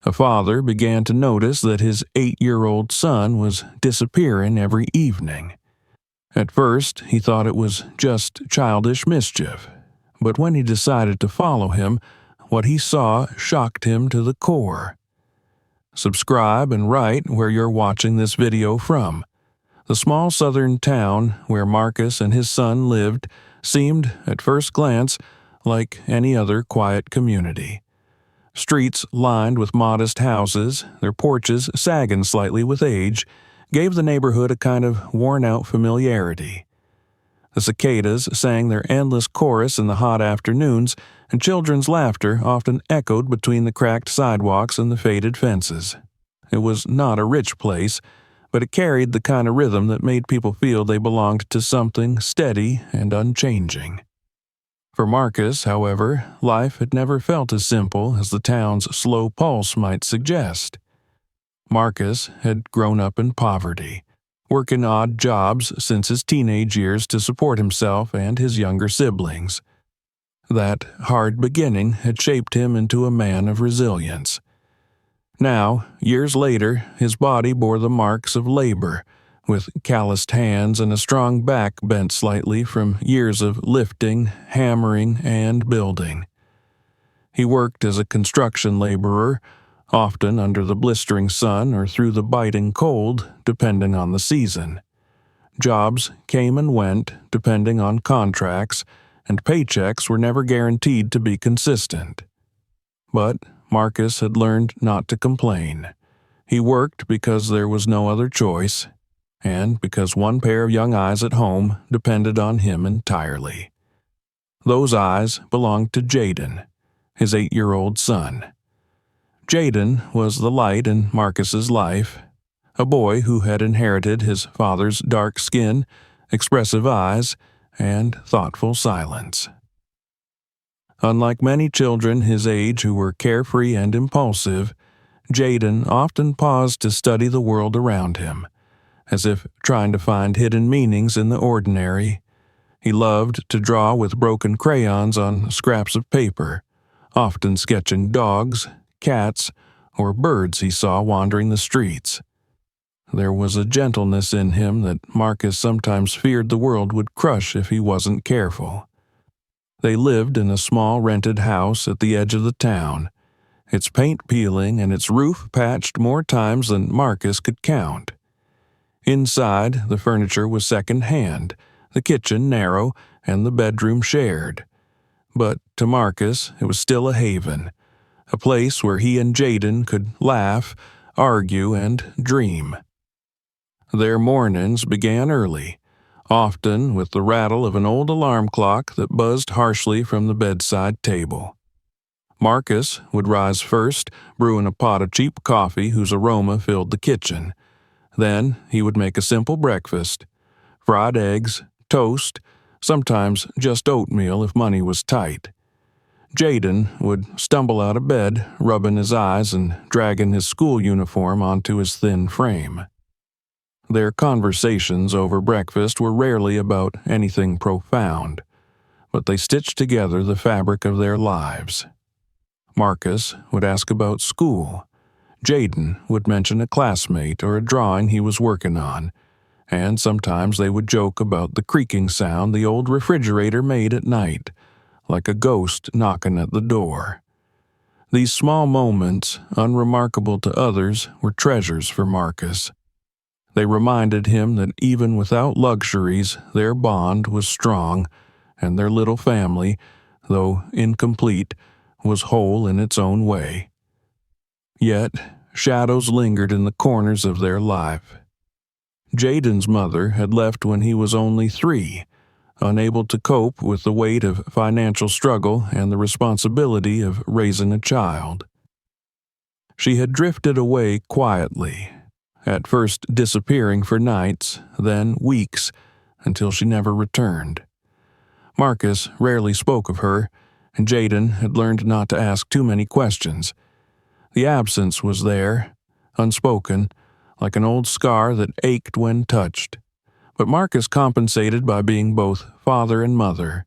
A father began to notice that his 8-year-old son was disappearing every evening. At first, he thought it was just childish mischief, but when he decided to follow him, what he saw shocked him to the core. Subscribe and write where you're watching this video from. The small southern town where Marcus and his son lived seemed, at first glance, like any other quiet community. Streets lined with modest houses, their porches sagging slightly with age, gave the neighborhood a kind of worn-out familiarity. The cicadas sang their endless chorus in the hot afternoons, and children's laughter often echoed between the cracked sidewalks and the faded fences. It was not a rich place, but it carried the kind of rhythm that made people feel they belonged to something steady and unchanging. For Marcus, however, life had never felt as simple as the town's slow pulse might suggest. Marcus had grown up in poverty, working odd jobs since his teenage years to support himself and his younger siblings. That hard beginning had shaped him into a man of resilience. Now, years later, his body bore the marks of labor, with calloused hands and a strong back bent slightly from years of lifting, hammering, and building. He worked as a construction laborer, often under the blistering sun or through the biting cold, depending on the season. Jobs came and went, depending on contracts, and paychecks were never guaranteed to be consistent. But Marcus had learned not to complain. He worked because there was no other choice, and because one pair of young eyes at home depended on him entirely. Those eyes belonged to Jaden, his 8-year-old son. Jaden was the light in Marcus's life, a boy who had inherited his father's dark skin, expressive eyes, and thoughtful silence. Unlike many children his age who were carefree and impulsive, Jaden often paused to study the world around him, as if trying to find hidden meanings in the ordinary. He loved to draw with broken crayons on scraps of paper, often sketching dogs, cats, or birds he saw wandering the streets. There was a gentleness in him that Marcus sometimes feared the world would crush if he wasn't careful. They lived in a small rented house at the edge of the town, its paint peeling and its roof patched more times than Marcus could count. Inside, the furniture was second-hand, the kitchen narrow, and the bedroom shared. But to Marcus, it was still a haven, a place where he and Jaden could laugh, argue, and dream. Their mornings began early, often with the rattle of an old alarm clock that buzzed harshly from the bedside table. Marcus would rise first, brewing a pot of cheap coffee whose aroma filled the kitchen. Then he would make a simple breakfast: fried eggs, toast, sometimes just oatmeal if money was tight. Jaden would stumble out of bed, rubbing his eyes and dragging his school uniform onto his thin frame. Their conversations over breakfast were rarely about anything profound, but they stitched together the fabric of their lives. Marcus would ask about school. Jaden would mention a classmate or a drawing he was working on, and sometimes they would joke about the creaking sound the old refrigerator made at night, like a ghost knocking at the door. These small moments, unremarkable to others, were treasures for Marcus. They reminded him that even without luxuries, their bond was strong, and their little family, though incomplete, was whole in its own way. Yet, shadows lingered in the corners of their life. Jaden's mother had left when he was only 3, unable to cope with the weight of financial struggle and the responsibility of raising a child. She had drifted away quietly, at first disappearing for nights, then weeks, until she never returned. Marcus rarely spoke of her, and Jaden had learned not to ask too many questions. The absence was there, unspoken, like an old scar that ached when touched. But Marcus compensated by being both father and mother,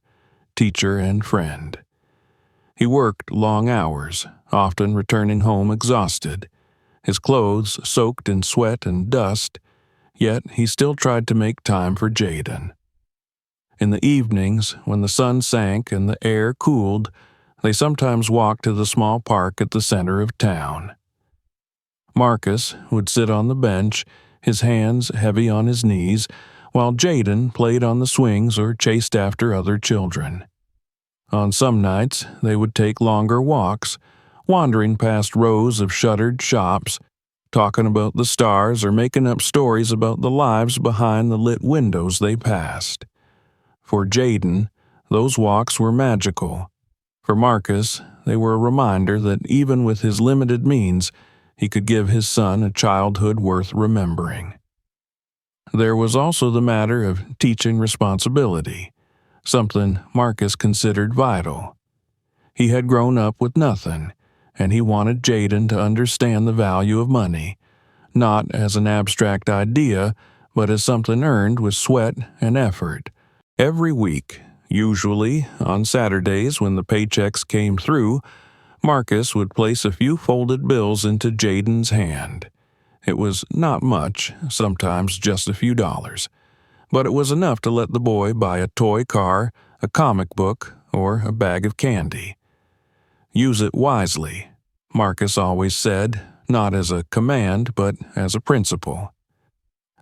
teacher and friend. He worked long hours, often returning home exhausted, his clothes soaked in sweat and dust, yet he still tried to make time for Jaden. In the evenings, when the sun sank and the air cooled, they sometimes walked to the small park at the center of town. Marcus would sit on the bench, his hands heavy on his knees, while Jaden played on the swings or chased after other children. On some nights, they would take longer walks, wandering past rows of shuttered shops, talking about the stars or making up stories about the lives behind the lit windows they passed. For Jaden, those walks were magical. For Marcus, they were a reminder that even with his limited means, he could give his son a childhood worth remembering. There was also the matter of teaching responsibility, something Marcus considered vital. He had grown up with nothing, and he wanted Jaden to understand the value of money, not as an abstract idea, but as something earned with sweat and effort. Every week, usually on Saturdays when the paychecks came through, Marcus would place a few folded bills into Jaden's hand. It was not much, sometimes just a few dollars, but it was enough to let the boy buy a toy car, a comic book, or a bag of candy. Use it wisely, Marcus always said, not as a command, but as a principle.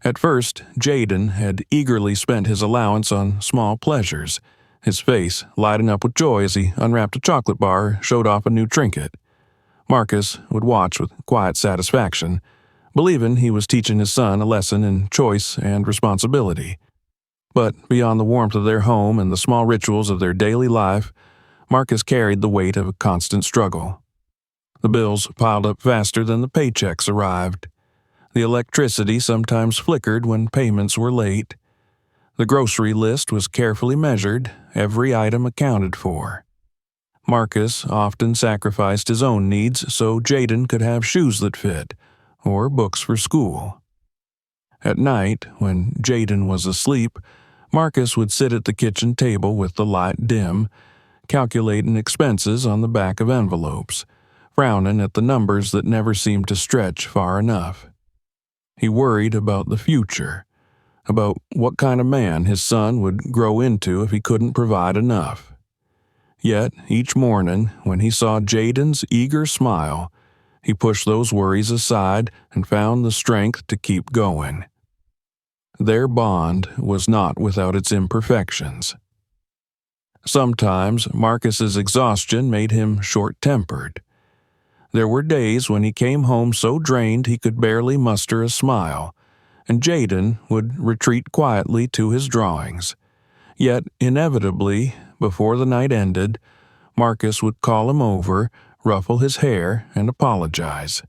At first, Jaden had eagerly spent his allowance on small pleasures, his face lighting up with joy as he unwrapped a chocolate bar or showed off a new trinket. Marcus would watch with quiet satisfaction, believing he was teaching his son a lesson in choice and responsibility. But beyond the warmth of their home and the small rituals of their daily life, Marcus carried the weight of a constant struggle. The bills piled up faster than the paychecks arrived. The electricity sometimes flickered when payments were late. The grocery list was carefully measured, every item accounted for. Marcus often sacrificed his own needs so Jaden could have shoes that fit, or books for school. At night, when Jaden was asleep, Marcus would sit at the kitchen table with the light dim, calculating expenses on the back of envelopes, frowning at the numbers that never seemed to stretch far enough. He worried about the future, about what kind of man his son would grow into if he couldn't provide enough. Yet, each morning, when he saw Jaden's eager smile, he pushed those worries aside and found the strength to keep going. Their bond was not without its imperfections. Sometimes Marcus's exhaustion made him short-tempered. There were days when he came home so drained he could barely muster a smile, and Jaden would retreat quietly to his drawings. Yet, inevitably, before the night ended, Marcus would call him over, ruffle his hair, and apologize.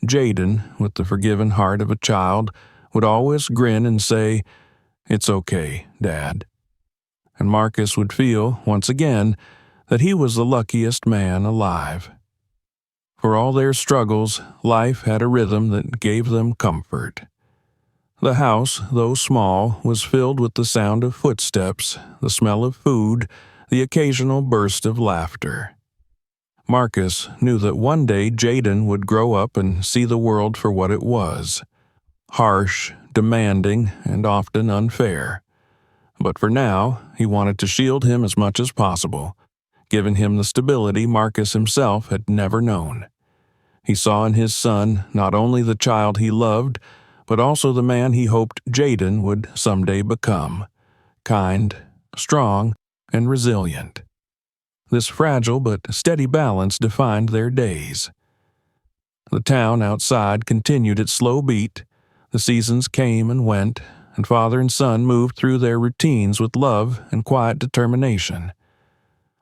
Jaden, with the forgiving heart of a child, would always grin and say, "It's okay, Dad." And Marcus would feel, once again, that he was the luckiest man alive. For all their struggles, life had a rhythm that gave them comfort. The house, though small, was filled with the sound of footsteps, the smell of food, the occasional burst of laughter. Marcus knew that one day Jaden would grow up and see the world for what it was: harsh, demanding, and often unfair. But for now, he wanted to shield him as much as possible, giving him the stability Marcus himself had never known. He saw in his son not only the child he loved, but also the man he hoped Jaden would someday become: kind, strong, and resilient. This fragile but steady balance defined their days. The town outside continued its slow beat, the seasons came and went, and father and son moved through their routines with love and quiet determination.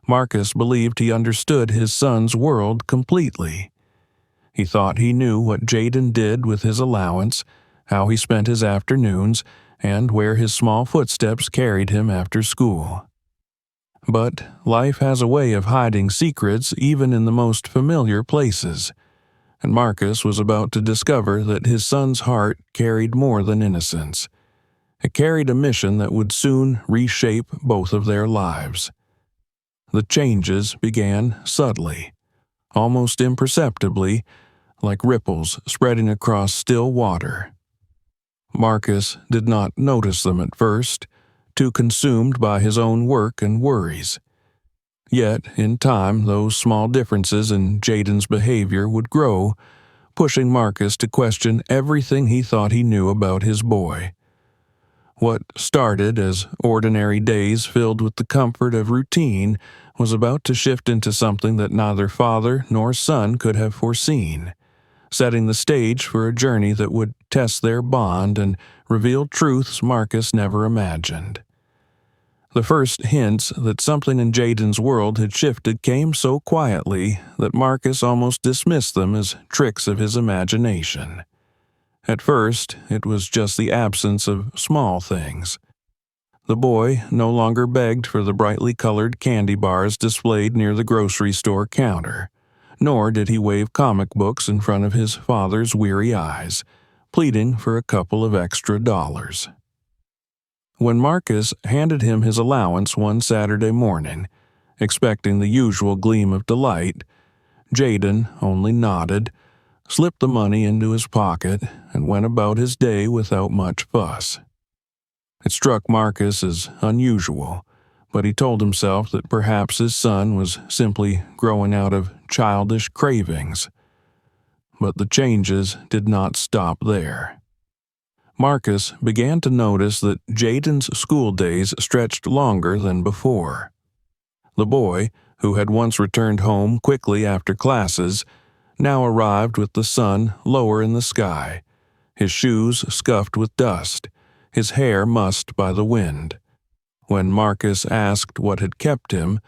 Marcus believed he understood his son's world completely. He thought he knew what Jaden did with his allowance, how he spent his afternoons, and where his small footsteps carried him after school. But life has a way of hiding secrets even in the most familiar places, and Marcus was about to discover that his son's heart carried more than innocence. It carried a mission that would soon reshape both of their lives. The changes began subtly, almost imperceptibly, like ripples spreading across still water. Marcus did not notice them at first, too consumed by his own work and worries. Yet, in time, those small differences in Jaden's behavior would grow, pushing Marcus to question everything he thought he knew about his boy. What started as ordinary days filled with the comfort of routine was about to shift into something that neither father nor son could have foreseen, setting the stage for a journey that would test their bond and reveal truths Marcus never imagined. The first hints that something in Jaden's world had shifted came so quietly that Marcus almost dismissed them as tricks of his imagination. At first, it was just the absence of small things. The boy no longer begged for the brightly colored candy bars displayed near the grocery store counter, nor did he wave comic books in front of his father's weary eyes, pleading for a couple of extra dollars. When Marcus handed him his allowance one Saturday morning, expecting the usual gleam of delight, Jaden only nodded, slipped the money into his pocket, and went about his day without much fuss. It struck Marcus as unusual, but he told himself that perhaps his son was simply growing out of childish cravings. But the changes did not stop there. Marcus began to notice that Jaden's school days stretched longer than before. The boy, who had once returned home quickly after classes, now arrived with the sun lower in the sky, his shoes scuffed with dust, his hair mussed by the wind. When Marcus asked what had kept him,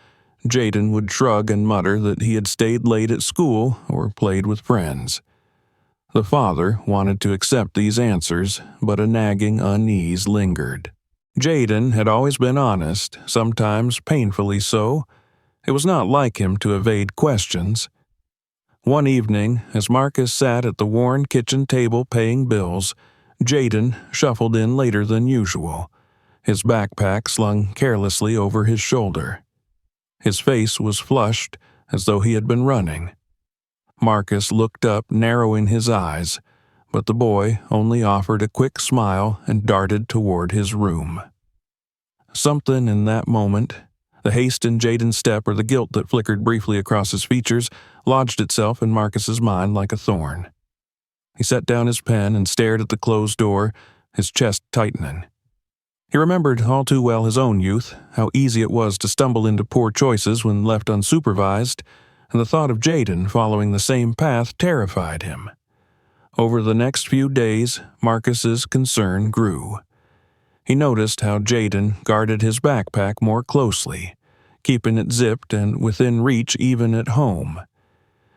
Jaden would shrug and mutter that he had stayed late at school or played with friends. The father wanted to accept these answers, but a nagging unease lingered. Jaden had always been honest, sometimes painfully so. It was not like him to evade questions. One evening, as Marcus sat at the worn kitchen table paying bills, Jaden shuffled in later than usual, his backpack slung carelessly over his shoulder. His face was flushed, as though he had been running. Marcus looked up, narrowing his eyes, but the boy only offered a quick smile and darted toward his room. Something in that moment, the haste in Jaden's step or the guilt that flickered briefly across his features, lodged itself in Marcus's mind like a thorn. He set down his pen and stared at the closed door, his chest tightening. He remembered all too well his own youth, how easy it was to stumble into poor choices when left unsupervised, and the thought of Jaden following the same path terrified him. Over the next few days, Marcus's concern grew. He noticed how Jaden guarded his backpack more closely, keeping it zipped and within reach even at home.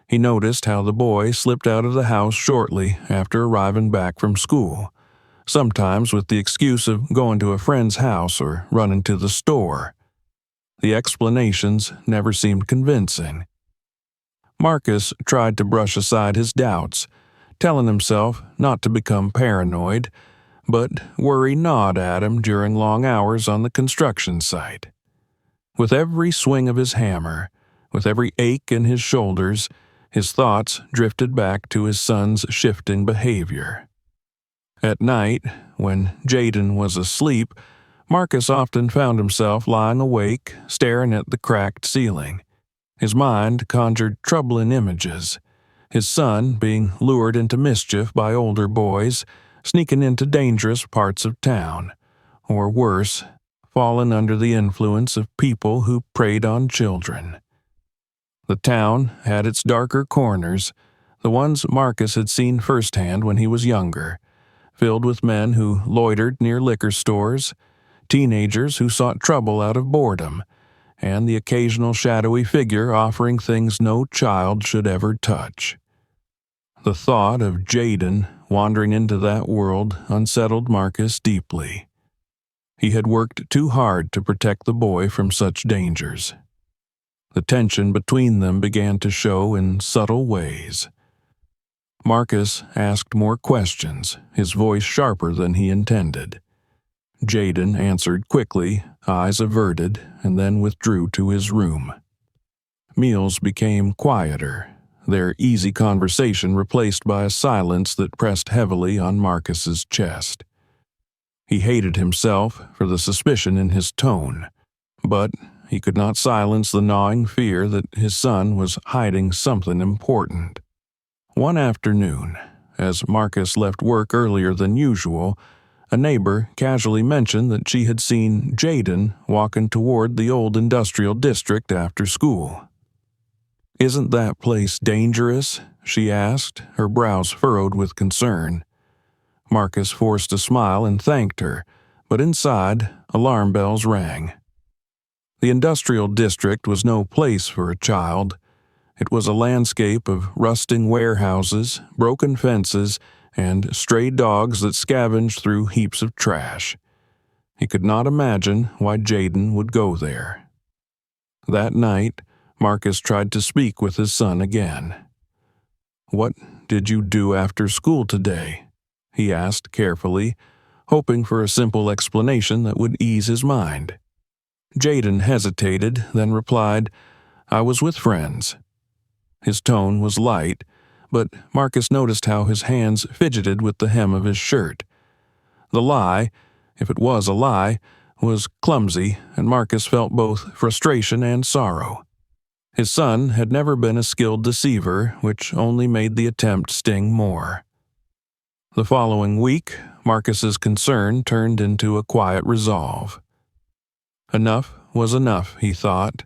He noticed how the boy slipped out of the house shortly after arriving back from school, sometimes with the excuse of going to a friend's house or running to the store. The explanations never seemed convincing. Marcus tried to brush aside his doubts, telling himself not to become paranoid, but worry gnawed at him during long hours on the construction site. With every swing of his hammer, with every ache in his shoulders, his thoughts drifted back to his son's shifting behavior. At night, when Jaden was asleep, Marcus often found himself lying awake, staring at the cracked ceiling. His mind conjured troubling images, his son being lured into mischief by older boys, sneaking into dangerous parts of town, or worse, fallen under the influence of people who preyed on children. The town had its darker corners, the ones Marcus had seen firsthand when he was younger, filled with men who loitered near liquor stores, teenagers who sought trouble out of boredom, and the occasional shadowy figure offering things no child should ever touch. The thought of Jaden wandering into that world unsettled Marcus deeply. He had worked too hard to protect the boy from such dangers. The tension between them began to show in subtle ways. Marcus asked more questions, his voice sharper than he intended. Jaden answered quickly, eyes averted, and then withdrew to his room. Meals became quieter, their easy conversation replaced by a silence that pressed heavily on Marcus's chest. He hated himself for the suspicion in his tone, but he could not silence the gnawing fear that his son was hiding something important. One afternoon, as Marcus left work earlier than usual, a neighbor casually mentioned that she had seen Jaden walking toward the old industrial district after school. "Isn't that place dangerous?" she asked, her brows furrowed with concern. Marcus forced a smile and thanked her, but inside, alarm bells rang. The industrial district was no place for a child. It was a landscape of rusting warehouses, broken fences, and stray dogs that scavenged through heaps of trash. He could not imagine why Jaden would go there. That night, Marcus tried to speak with his son again. "What did you do after school today?" he asked carefully, hoping for a simple explanation that would ease his mind. Jaden hesitated, then replied, "I was with friends." His tone was light, but Marcus noticed how his hands fidgeted with the hem of his shirt. The lie, if it was a lie, was clumsy, and Marcus felt both frustration and sorrow. His son had never been a skilled deceiver, which only made the attempt sting more. The following week, Marcus's concern turned into a quiet resolve. Enough was enough, he thought.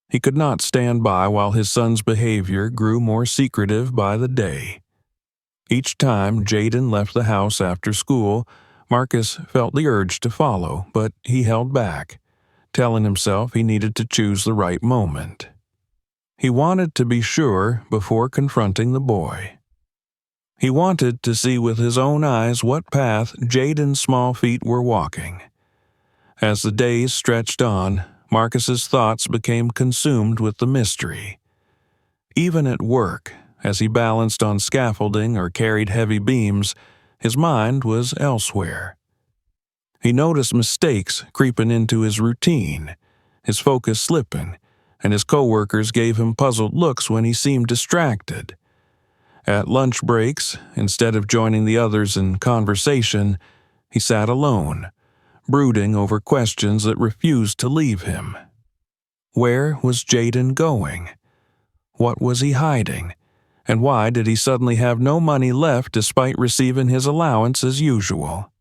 He could not stand by while his son's behavior grew more secretive by the day. Each time Jaden left the house after school, Marcus felt the urge to follow, but he held back, telling himself he needed to choose the right moment. He wanted to be sure before confronting the boy. He wanted to see with his own eyes what path Jaden's small feet were walking. As the days stretched on, Marcus's thoughts became consumed with the mystery. Even at work, as he balanced on scaffolding or carried heavy beams, his mind was elsewhere. He noticed mistakes creeping into his routine, his focus slipping, and his coworkers gave him puzzled looks when he seemed distracted. At lunch breaks, instead of joining the others in conversation, he sat alone, brooding over questions that refused to leave him. Where was Jaden going? What was he hiding? And why did he suddenly have no money left despite receiving his allowance as usual?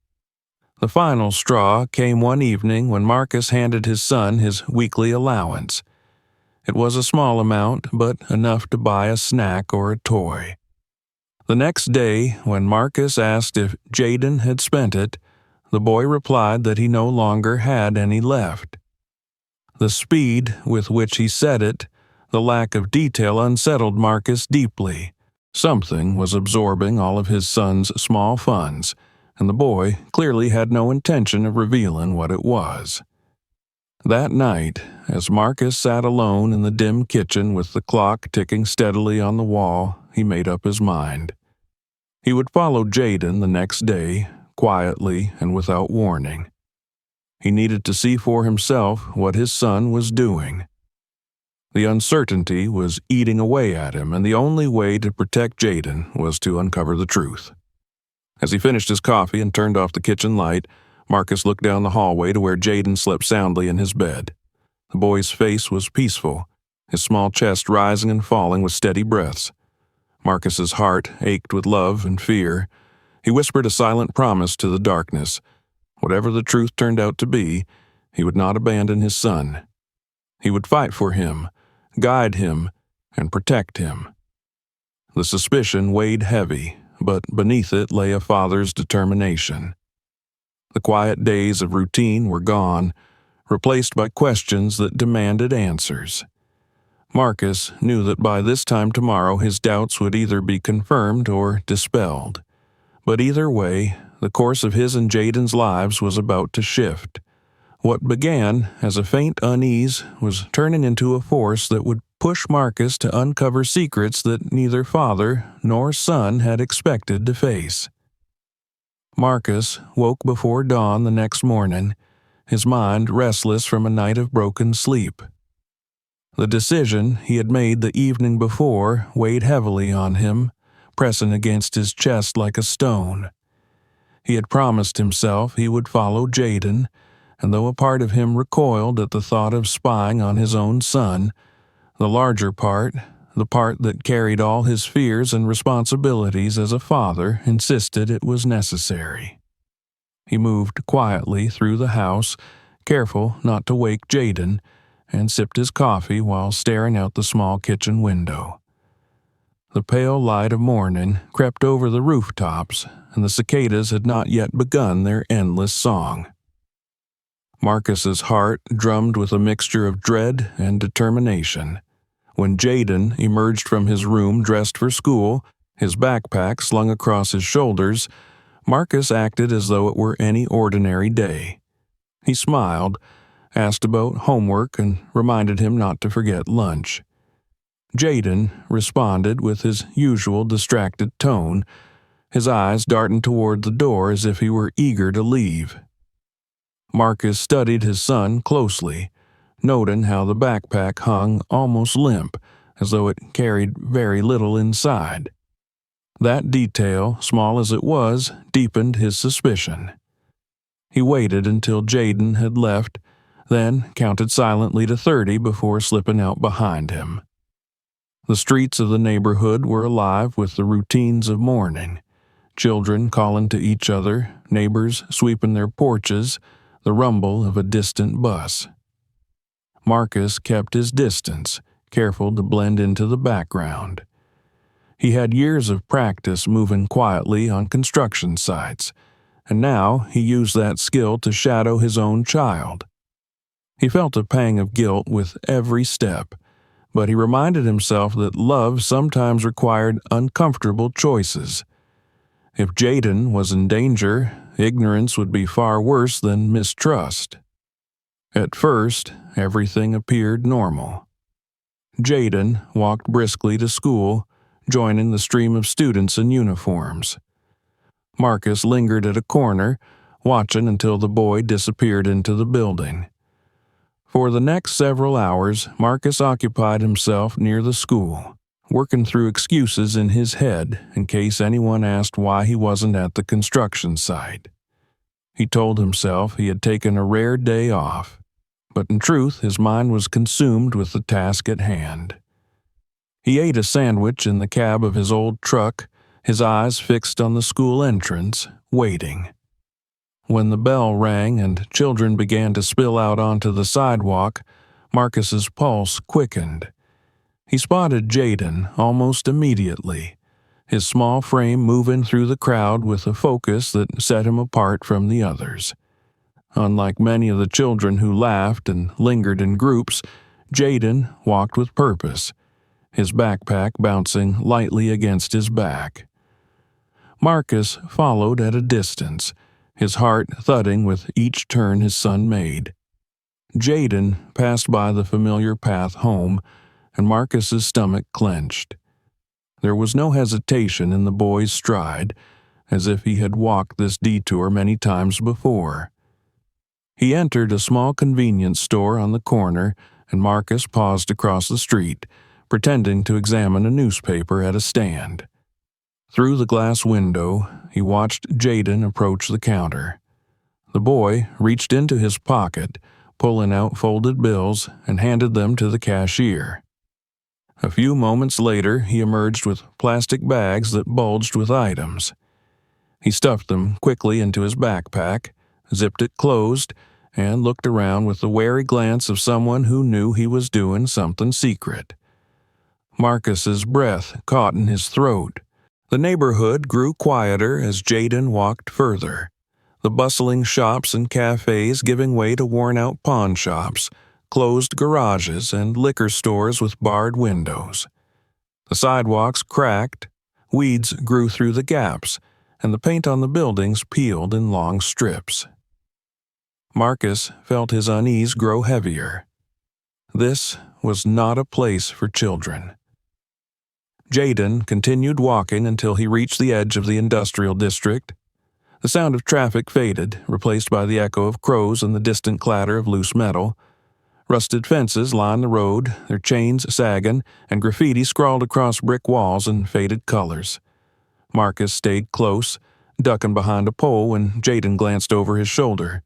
The final straw came one evening when Marcus handed his son his weekly allowance. It was a small amount, but enough to buy a snack or a toy. The next day, when Marcus asked if Jaden had spent it, the boy replied that he no longer had any left. The speed with which he said it, the lack of detail unsettled Marcus deeply. Something was absorbing all of his son's small funds, and the boy clearly had no intention of revealing what it was. That night, as Marcus sat alone in the dim kitchen with the clock ticking steadily on the wall, he made up his mind. He would follow Jaden the next day, quietly and without warning. He needed to see for himself what his son was doing. The uncertainty was eating away at him, and the only way to protect Jaden was to uncover the truth. As he finished his coffee and turned off the kitchen light, Marcus looked down the hallway to where Jaden slept soundly in his bed. The boy's face was peaceful, his small chest rising and falling with steady breaths. Marcus's heart ached with love and fear. He whispered a silent promise to the darkness. Whatever the truth turned out to be, he would not abandon his son. He would fight for him, guide him, and protect him. The suspicion weighed heavy, but beneath it lay a father's determination. The quiet days of routine were gone, replaced by questions that demanded answers. Marcus knew that by this time tomorrow his doubts would either be confirmed or dispelled. But either way, the course of his and Jaden's lives was about to shift. What began as a faint unease was turning into a force that would push Marcus to uncover secrets that neither father nor son had expected to face. Marcus woke before dawn the next morning, his mind restless from a night of broken sleep. The decision he had made the evening before weighed heavily on him, pressing against his chest like a stone. He had promised himself he would follow Jaden, and though a part of him recoiled at the thought of spying on his own son, the larger part, the part that carried all his fears and responsibilities as a father, insisted it was necessary. He moved quietly through the house, careful not to wake Jaden, and sipped his coffee while staring out the small kitchen window. The pale light of morning crept over the rooftops, and the cicadas had not yet begun their endless song. Marcus's heart drummed with a mixture of dread and determination. When Jaden emerged from his room dressed for school, his backpack slung across his shoulders, Marcus acted as though it were any ordinary day. He smiled, asked about homework, and reminded him not to forget lunch. Jaden responded with his usual distracted tone, his eyes darting toward the door as if he were eager to leave. Marcus studied his son closely, noting how the backpack hung almost limp, as though it carried very little inside. That detail, small as it was, deepened his suspicion. He waited until Jaden had left, then counted silently to 30 before slipping out behind him. The streets of the neighborhood were alive with the routines of morning. Children calling to each other, neighbors sweeping their porches, the rumble of a distant bus. Marcus kept his distance, careful to blend into the background. He had years of practice moving quietly on construction sites, and now he used that skill to shadow his own child. He felt a pang of guilt with every step, but he reminded himself that love sometimes required uncomfortable choices. If Jaden was in danger, ignorance would be far worse than mistrust. At first, everything appeared normal. Jaden walked briskly to school, joining the stream of students in uniforms. Marcus lingered at a corner, watching until the boy disappeared into the building. For the next several hours, Marcus occupied himself near the school, working through excuses in his head in case anyone asked why he wasn't at the construction site. He told himself he had taken a rare day off, but in truth his mind was consumed with the task at hand. He ate a sandwich in the cab of his old truck, his eyes fixed on the school entrance, waiting. When the bell rang and children began to spill out onto the sidewalk, Marcus's pulse quickened. He spotted Jaden almost immediately, his small frame moving through the crowd with a focus that set him apart from the others. Unlike many of the children who laughed and lingered in groups, Jaden walked with purpose, his backpack bouncing lightly against his back. Marcus followed at a distance, his heart thudding with each turn his son made. Jaden passed by the familiar path home, and Marcus's stomach clenched. There was no hesitation in the boy's stride, as if he had walked this detour many times before. He entered a small convenience store on the corner, and Marcus paused across the street, pretending to examine a newspaper at a stand. Through the glass window, he watched Jaden approach the counter. The boy reached into his pocket, pulling out folded bills, and handed them to the cashier. A few moments later, he emerged with plastic bags that bulged with items. He stuffed them quickly into his backpack, zipped it closed, and looked around with the wary glance of someone who knew he was doing something secret. Marcus's breath caught in his throat. The neighborhood grew quieter as Jaden walked further, the bustling shops and cafes giving way to worn-out pawn shops, closed garages, and liquor stores with barred windows. The sidewalks cracked, weeds grew through the gaps, and the paint on the buildings peeled in long strips. Marcus felt his unease grow heavier. This was not a place for children. Jaden continued walking until he reached the edge of the industrial district. The sound of traffic faded, replaced by the echo of crows and the distant clatter of loose metal. Rusted fences lined the road, their chains sagging, and graffiti scrawled across brick walls in faded colors. Marcus stayed close, ducking behind a pole when Jaden glanced over his shoulder.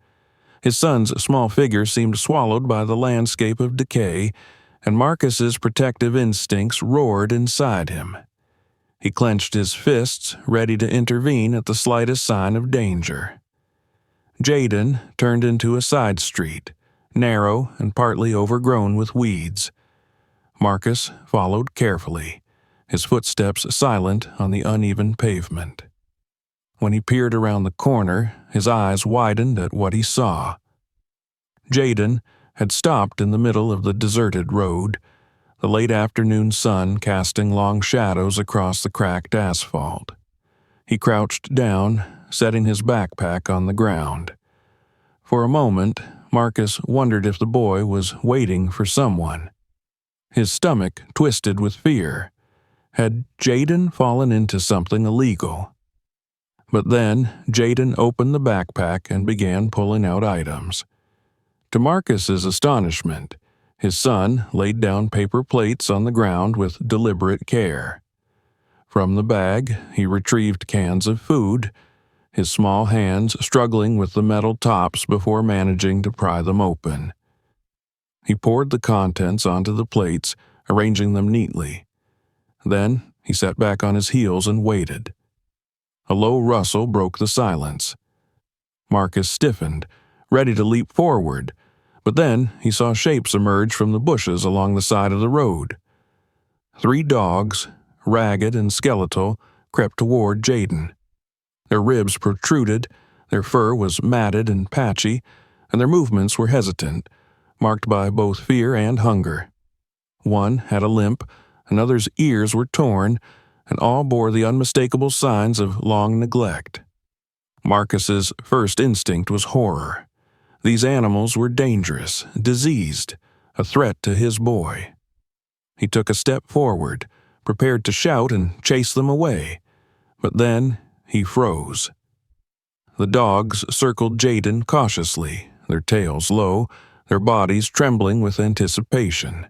His son's small figure seemed swallowed by the landscape of decay, and Marcus's protective instincts roared inside him. He clenched his fists, ready to intervene at the slightest sign of danger. Jaden turned into a side street, narrow and partly overgrown with weeds. Marcus followed carefully, his footsteps silent on the uneven pavement. When he peered around the corner, his eyes widened at what he saw. Jaden had stopped in the middle of the deserted road, the late afternoon sun casting long shadows across the cracked asphalt. He crouched down, setting his backpack on the ground. For a moment, Marcus wondered if the boy was waiting for someone. His stomach twisted with fear. Had Jaden fallen into something illegal? But then Jaden opened the backpack and began pulling out items. To Marcus's astonishment, his son laid down paper plates on the ground with deliberate care. From the bag, he retrieved cans of food, his small hands struggling with the metal tops before managing to pry them open. He poured the contents onto the plates, arranging them neatly. Then he sat back on his heels and waited. A low rustle broke the silence. Marcus stiffened, ready to leap forward, but then he saw shapes emerge from the bushes along the side of the road. 3 dogs, ragged and skeletal, crept toward Jaden. Their ribs protruded, their fur was matted and patchy, and their movements were hesitant, marked by both fear and hunger. One had a limp, another's ears were torn, and all bore the unmistakable signs of long neglect. Marcus's first instinct was horror. These animals were dangerous, diseased, a threat to his boy. He took a step forward, prepared to shout and chase them away, but then he froze. The dogs circled Jaden cautiously, their tails low, their bodies trembling with anticipation,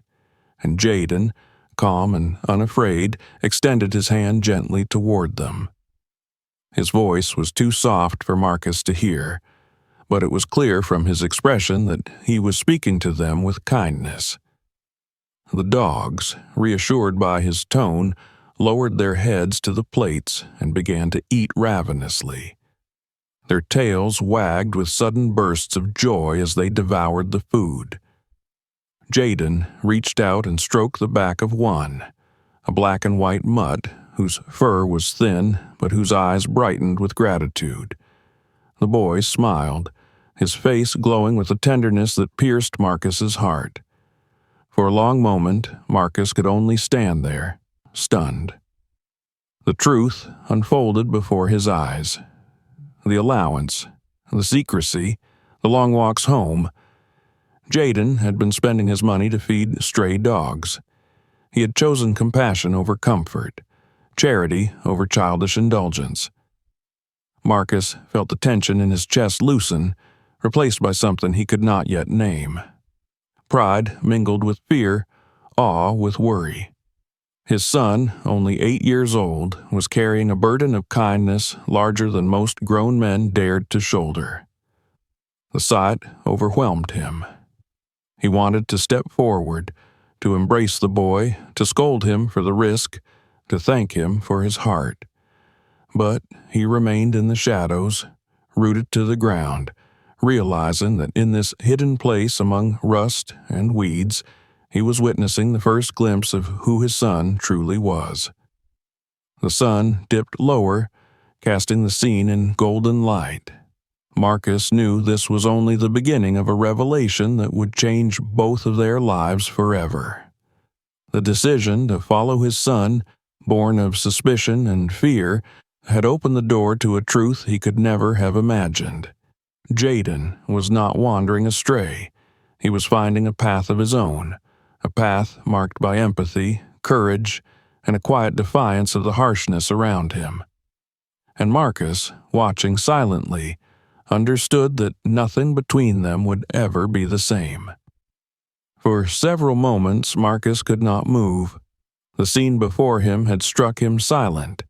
and Jaden, calm and unafraid, extended his hand gently toward them. His voice was too soft for Marcus to hear, but it was clear from his expression that he was speaking to them with kindness. The dogs, reassured by his tone, lowered their heads to the plates and began to eat ravenously. Their tails wagged with sudden bursts of joy as they devoured the food. Jaden reached out and stroked the back of one, a black and white mutt whose fur was thin but whose eyes brightened with gratitude. The boy smiled, his face glowing with a tenderness that pierced Marcus's heart. For a long moment, Marcus could only stand there, stunned. The truth unfolded before his eyes. The allowance, the secrecy, the long walks home. Jaden had been spending his money to feed stray dogs. He had chosen compassion over comfort, charity over childish indulgence. Marcus felt the tension in his chest loosen, replaced by something he could not yet name. Pride mingled with fear, awe with worry. His son, only 8 years old, was carrying a burden of kindness larger than most grown men dared to shoulder. The sight overwhelmed him. He wanted to step forward, to embrace the boy, to scold him for the risk, to thank him for his heart. But he remained in the shadows, rooted to the ground, realizing that in this hidden place among rust and weeds, he was witnessing the first glimpse of who his son truly was. The sun dipped lower, casting the scene in golden light. Marcus knew this was only the beginning of a revelation that would change both of their lives forever. The decision to follow his son, born of suspicion and fear, had opened the door to a truth he could never have imagined. Jaden was not wandering astray. He was finding a path of his own, a path marked by empathy, courage, and a quiet defiance of the harshness around him. and Marcus, watching silently, understood that nothing between them would ever be the same. For several moments Marcus could not move. The scene before him had struck him silent,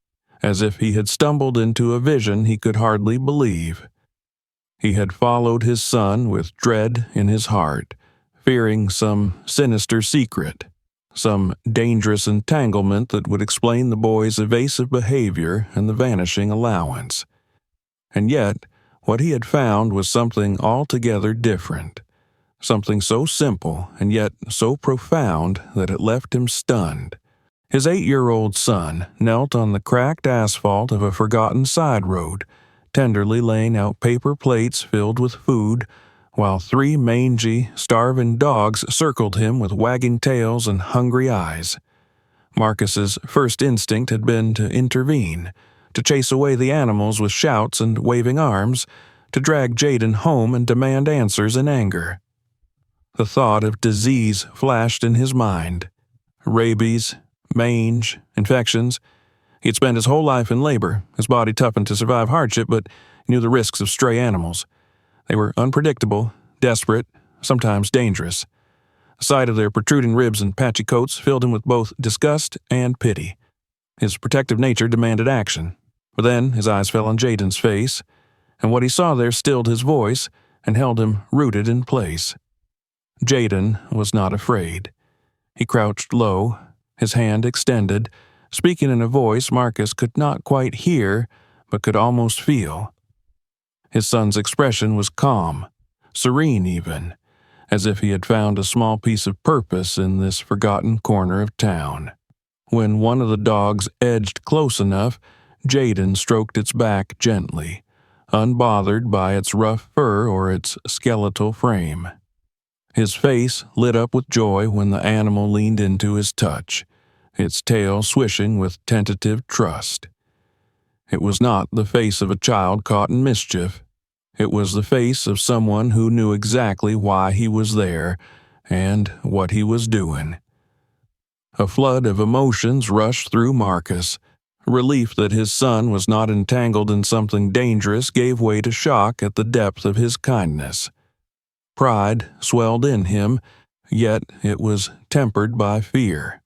as if he had stumbled into a vision he could hardly believe. He had followed his son with dread in his heart, fearing some sinister secret, some dangerous entanglement that would explain the boy's evasive behavior and the vanishing allowance. And yet, what he had found was something altogether different, something so simple and yet so profound that it left him stunned. His 8-year-old son knelt on the cracked asphalt of a forgotten side road, tenderly laying out paper plates filled with food, while 3 mangy, starving dogs circled him with wagging tails and hungry eyes. Marcus's first instinct had been to intervene, to chase away the animals with shouts and waving arms, to drag Jaden home and demand answers in anger. The thought of disease flashed in his mind. Rabies, mange, infections. He had spent his whole life in labor, his body toughened to survive hardship, but he knew the risks of stray animals. They were unpredictable, desperate, sometimes dangerous. The sight of their protruding ribs and patchy coats filled him with both disgust and pity. His protective nature demanded action, but then his eyes fell on Jaden's face, and what he saw there stilled his voice and held him rooted in place. Jaden was not afraid. He crouched low, his hand extended, speaking in a voice Marcus could not quite hear, but could almost feel. His son's expression was calm, serene even, as if he had found a small piece of purpose in this forgotten corner of town. When one of the dogs edged close enough, Jaden stroked its back gently, unbothered by its rough fur or its skeletal frame. His face lit up with joy when the animal leaned into his touch, its tail swishing with tentative trust. It was not the face of a child caught in mischief. It was the face of someone who knew exactly why he was there and what he was doing. A flood of emotions rushed through Marcus. Relief that his son was not entangled in something dangerous gave way to shock at the depth of his kindness. Pride swelled in him, yet it was tempered by fear.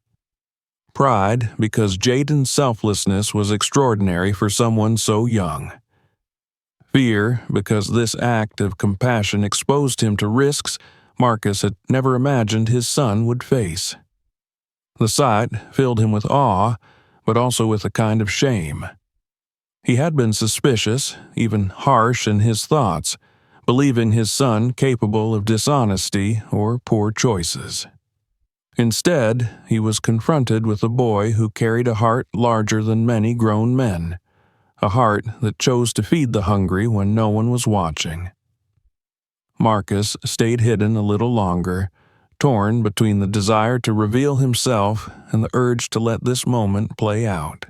Pride because Jaden's selflessness was extraordinary for someone so young. Fear because this act of compassion exposed him to risks Marcus had never imagined his son would face. The sight filled him with awe, but also with a kind of shame. He had been suspicious, even harsh in his thoughts, believing his son capable of dishonesty or poor choices. Instead, he was confronted with a boy who carried a heart larger than many grown men, a heart that chose to feed the hungry when no one was watching. Marcus stayed hidden a little longer, torn between the desire to reveal himself and the urge to let this moment play out.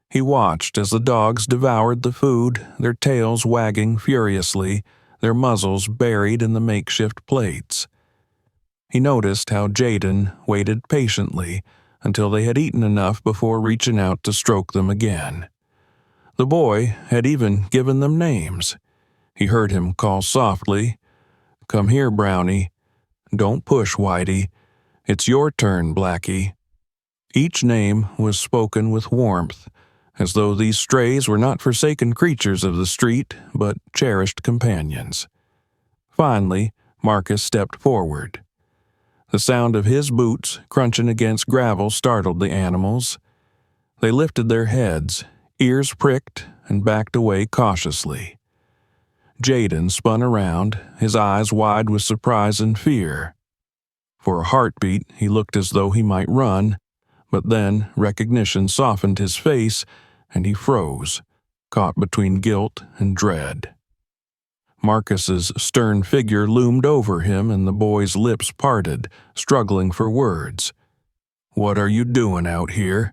He watched as the dogs devoured the food, their tails wagging furiously, their muzzles buried in the makeshift plates. He noticed how Jaden waited patiently until they had eaten enough before reaching out to stroke them again. The boy had even given them names. He heard him call softly, "Come here, Brownie. Don't push, Whitey. It's your turn, Blackie." Each name was spoken with warmth, as though these strays were not forsaken creatures of the street, but cherished companions. Finally, Marcus stepped forward. The sound of his boots crunching against gravel startled the animals. They lifted their heads, ears pricked, and backed away cautiously. Jaden spun around, his eyes wide with surprise and fear. For a heartbeat, he looked as though he might run, but then recognition softened his face, and he froze, caught between guilt and dread. Marcus's stern figure loomed over him, and the boy's lips parted, struggling for words. "What are you doing out here?"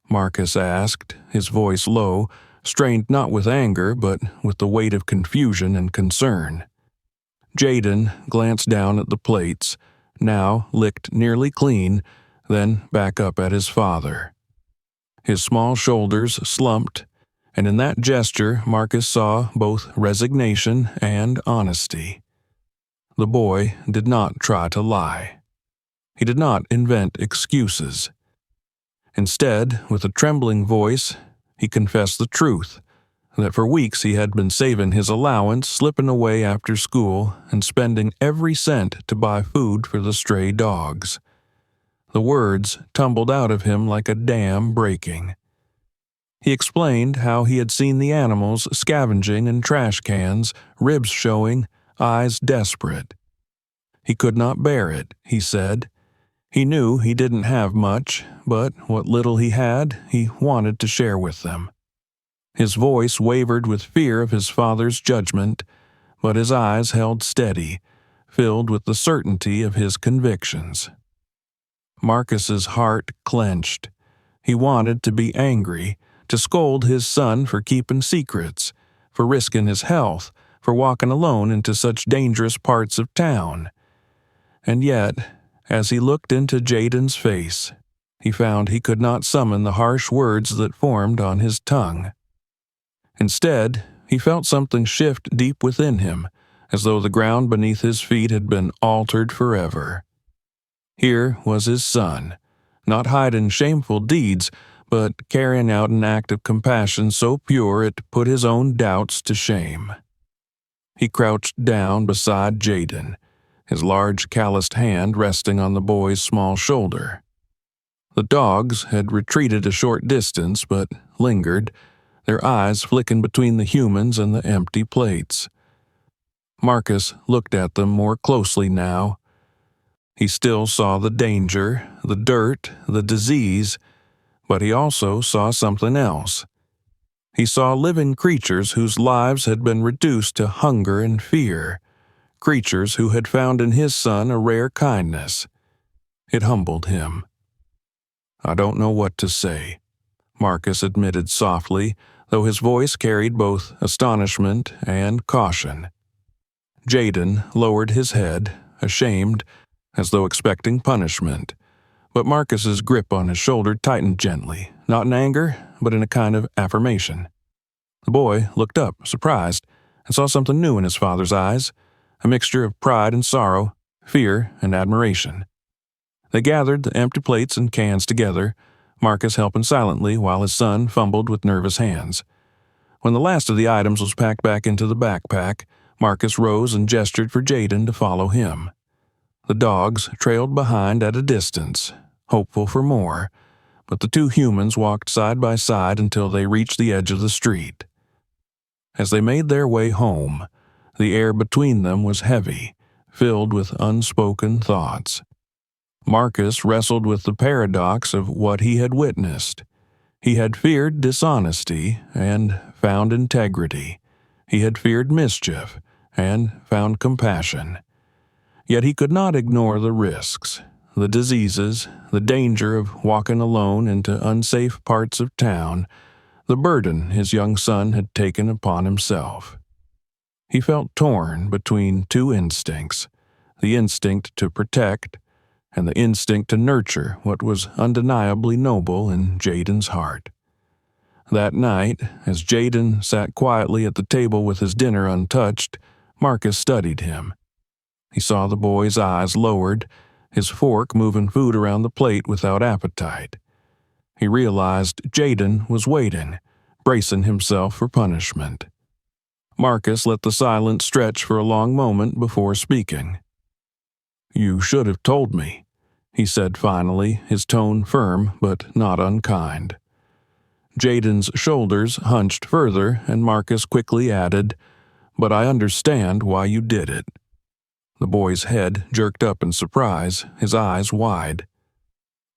Marcus asked, his voice low, strained not with anger, but with the weight of confusion and concern. Jaden glanced down at the plates, now licked nearly clean, then back up at his father. His small shoulders slumped, And in that gesture, Marcus saw both resignation and honesty. The boy did not try to lie. He did not invent excuses. Instead, with a trembling voice, he confessed the truth, that for weeks he had been saving his allowance, slipping away after school, and spending every cent to buy food for the stray dogs. The words tumbled out of him like a dam breaking. He explained how he had seen the animals scavenging in trash cans, ribs showing, eyes desperate. He could not bear it, he said. He knew he didn't have much, but what little he had, he wanted to share with them. His voice wavered with fear of his father's judgment, but his eyes held steady, filled with the certainty of his convictions. Marcus's heart clenched. He wanted to be angry, to scold his son for keeping secrets, for risking his health, for walking alone into such dangerous parts of town. And yet, as he looked into Jaden's face, he found he could not summon the harsh words that formed on his tongue. Instead, he felt something shift deep within him, as though the ground beneath his feet had been altered forever. Here was his son, not hiding shameful deeds, but carrying out an act of compassion so pure it put his own doubts to shame. He crouched down beside Jaden, his large calloused hand resting on the boy's small shoulder. The dogs had retreated a short distance, but lingered, their eyes flicking between the humans and the empty plates. Marcus looked at them more closely now. He still saw the danger, the dirt, the disease, but he also saw something else. He saw living creatures whose lives had been reduced to hunger and fear, creatures who had found in his son a rare kindness. It humbled him. "I don't know what to say," Marcus admitted softly, though his voice carried both astonishment and caution. Jaden lowered his head, ashamed, as though expecting punishment, but Marcus's grip on his shoulder tightened gently, not in anger, but in a kind of affirmation. The boy looked up, surprised, and saw something new in his father's eyes, a mixture of pride and sorrow, fear and admiration. They gathered the empty plates and cans together, Marcus helping silently while his son fumbled with nervous hands. When the last of the items was packed back into the backpack, Marcus rose and gestured for Jaden to follow him. The dogs trailed behind at a distance, hopeful for more, but the two humans walked side by side until they reached the edge of the street. As they made their way home, the air between them was heavy, filled with unspoken thoughts. Marcus wrestled with the paradox of what he had witnessed. He had feared dishonesty and found integrity. He had feared mischief and found compassion. Yet he could not ignore the risks, the diseases, the danger of walking alone into unsafe parts of town, the burden his young son had taken upon himself. He felt torn between two instincts, the instinct to protect and the instinct to nurture what was undeniably noble in Jaden's heart. That night, as Jaden sat quietly at the table with his dinner untouched, Marcus studied him. He saw the boy's eyes lowered, his fork moving food around the plate without appetite. He realized Jaden was waiting, bracing himself for punishment. Marcus let the silence stretch for a long moment before speaking. "You should have told me," he said finally, his tone firm but not unkind. Jaden's shoulders hunched further, and Marcus quickly added, "But I understand why you did it." The boy's head jerked up in surprise, his eyes wide.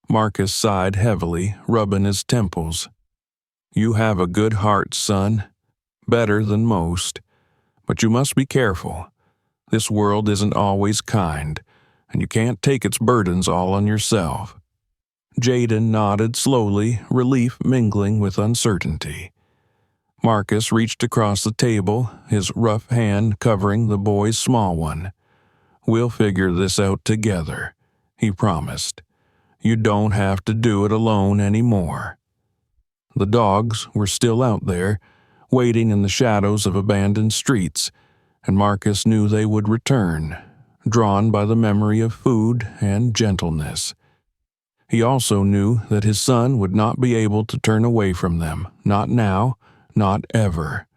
Marcus sighed heavily, rubbing his temples. "You have a good heart, son. Better than most. But you must be careful. This world isn't always kind, and you can't take its burdens all on yourself." Jaden nodded slowly, relief mingling with uncertainty. Marcus reached across the table, his rough hand covering the boy's small one. "We'll figure this out together," he promised. "You don't have to do it alone anymore." the dogs were still out there, waiting in the shadows of abandoned streets, and Marcus knew they would return, drawn by the memory of food and gentleness. He also knew that his son would not be able to turn away from them, not now, not ever.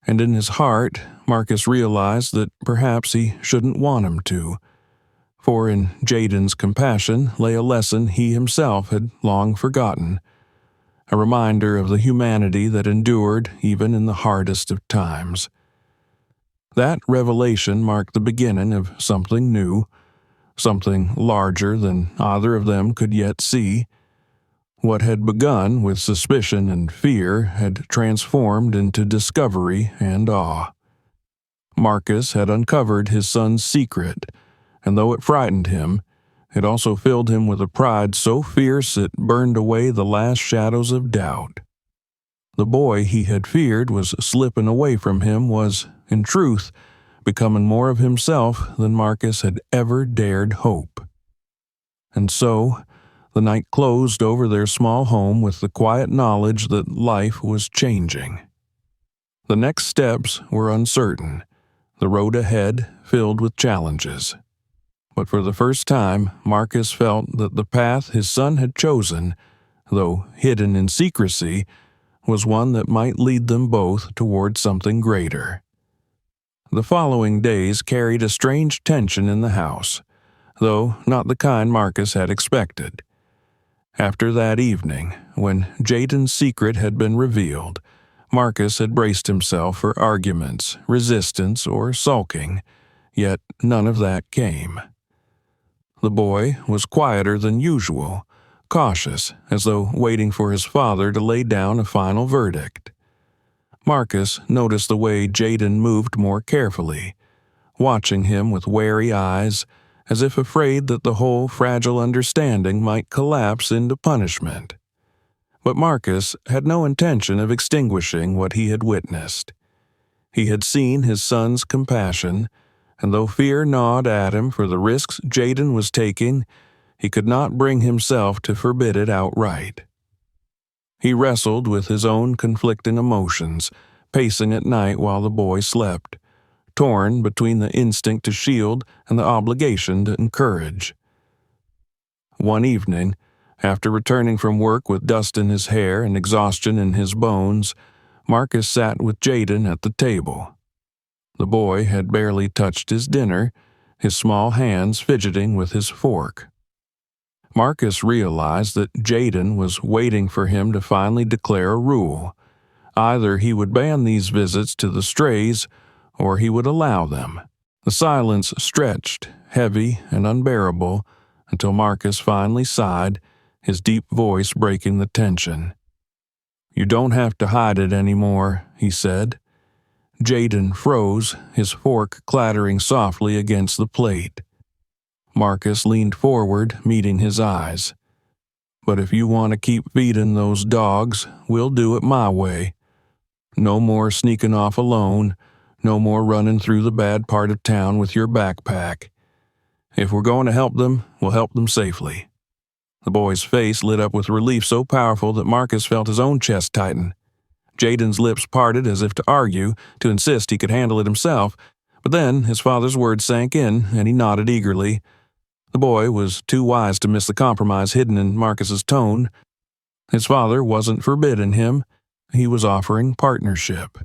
And in his heart, Marcus realized that perhaps he shouldn't want him to, for in Jaden's compassion lay a lesson he himself had long forgotten, a reminder of the humanity that endured even in the hardest of times. That revelation marked the beginning of something new, something larger than either of them could yet see. What had begun with suspicion and fear had transformed into discovery and awe. Marcus had uncovered his son's secret, and though it frightened him, it also filled him with a pride so fierce it burned away the last shadows of doubt. The boy he had feared was slipping away from him was, in truth, becoming more of himself than Marcus had ever dared hope. And so, the night closed over their small home with the quiet knowledge that life was changing. The next steps were uncertain, the road ahead filled with challenges. But for the first time, Marcus felt that the path his son had chosen, though hidden in secrecy, was one that might lead them both toward something greater. The following days carried a strange tension in the house, though not the kind Marcus had expected. After that evening, when Jaden's secret had been revealed, Marcus had braced himself for arguments, resistance, or sulking, yet none of that came. The boy was quieter than usual, cautious, as though waiting for his father to lay down a final verdict. Marcus noticed the way Jaden moved more carefully, watching him with wary eyes, as if afraid that the whole fragile understanding might collapse into punishment. But Marcus had no intention of extinguishing what he had witnessed. He had seen his son's compassion, and though fear gnawed at him for the risks Jaden was taking, he could not bring himself to forbid it outright. He wrestled with his own conflicting emotions, pacing at night while the boy slept, torn between the instinct to shield and the obligation to encourage. One evening, after returning from work with dust in his hair and exhaustion in his bones, Marcus sat with Jaden at the table. The boy had barely touched his dinner, his small hands fidgeting with his fork. Marcus realized that Jaden was waiting for him to finally declare a rule. Either he would ban these visits to the strays, or he would allow them. The silence stretched, heavy and unbearable, until Marcus finally sighed, his deep voice breaking the tension. "You don't have to hide it anymore," he said. Jaden froze, his fork clattering softly against the plate. Marcus leaned forward, meeting his eyes. "But if you want to keep feeding those dogs, we'll do it my way. No more sneaking off alone, no more running through the bad part of town with your backpack. If we're going to help them, we'll help them safely." The boy's face lit up with relief so powerful that Marcus felt his own chest tighten. Jaden's lips parted as if to argue, to insist he could handle it himself, but then his father's words sank in, and he nodded eagerly. The boy was too wise to miss the compromise hidden in Marcus's tone. His father wasn't forbidding him, he was offering partnership.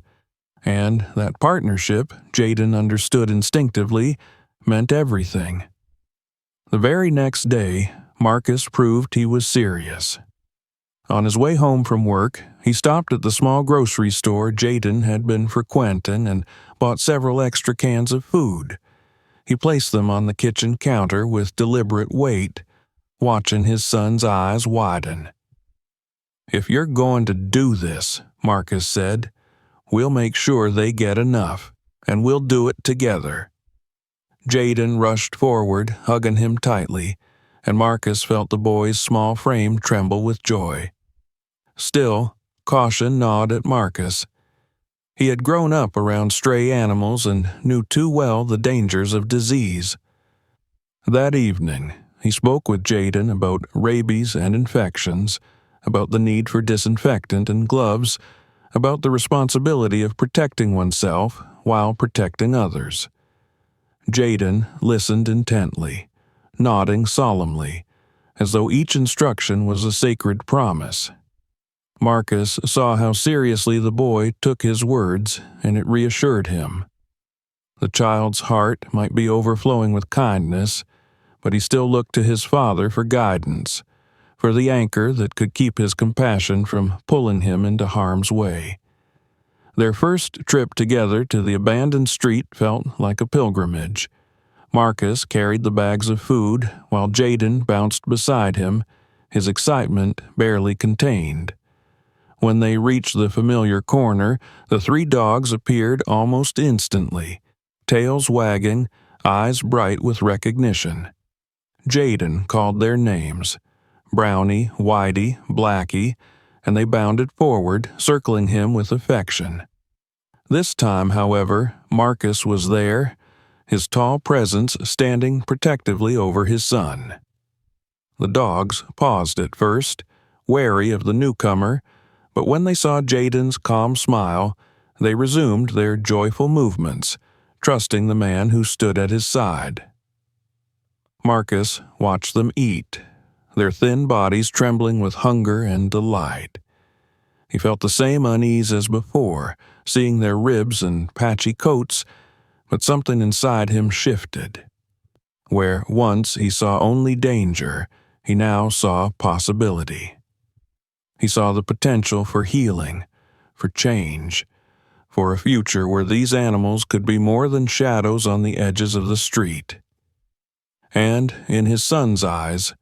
And that partnership, Jaden understood instinctively, meant everything. The very next day, Marcus proved he was serious. On his way home from work, he stopped at the small grocery store Jaden had been frequenting and bought several extra cans of food. He placed them on the kitchen counter with deliberate weight, watching his son's eyes widen. "If you're going to do this," Marcus said, "we'll make sure they get enough, and we'll do it together." Jaden rushed forward, hugging him tightly, and Marcus felt the boy's small frame tremble with joy. Still, caution gnawed at Marcus. He had grown up around stray animals and knew too well the dangers of disease. That evening, he spoke with Jaden about rabies and infections, about the need for disinfectant and gloves, about the responsibility of protecting oneself while protecting others. Jaden listened intently, nodding solemnly, as though each instruction was a sacred promise. Marcus saw how seriously the boy took his words, and it reassured him. The child's heart might be overflowing with kindness, but he still looked to his father for guidance, for the anchor that could keep his compassion from pulling him into harm's way. Their first trip together to the abandoned street felt like a pilgrimage. Marcus carried the bags of food, while Jaden bounced beside him, his excitement barely contained. When they reached the familiar corner, the three dogs appeared almost instantly, tails wagging, eyes bright with recognition. Jaden called their names, Brownie, Whitey, Blackie, and they bounded forward, circling him with affection. This time, however, Marcus was there, his tall presence standing protectively over his son. The dogs paused at first, wary of the newcomer, but when they saw Jaden's calm smile, they resumed their joyful movements, trusting the man who stood at his side. Marcus watched them eat, their thin bodies trembling with hunger and delight. He felt the same unease as before, seeing their ribs and patchy coats, but something inside him shifted. Where once he saw only danger, he now saw possibility. He saw the potential for healing, for change, for a future where these animals could be more than shadows on the edges of the street. And in his son's eyes,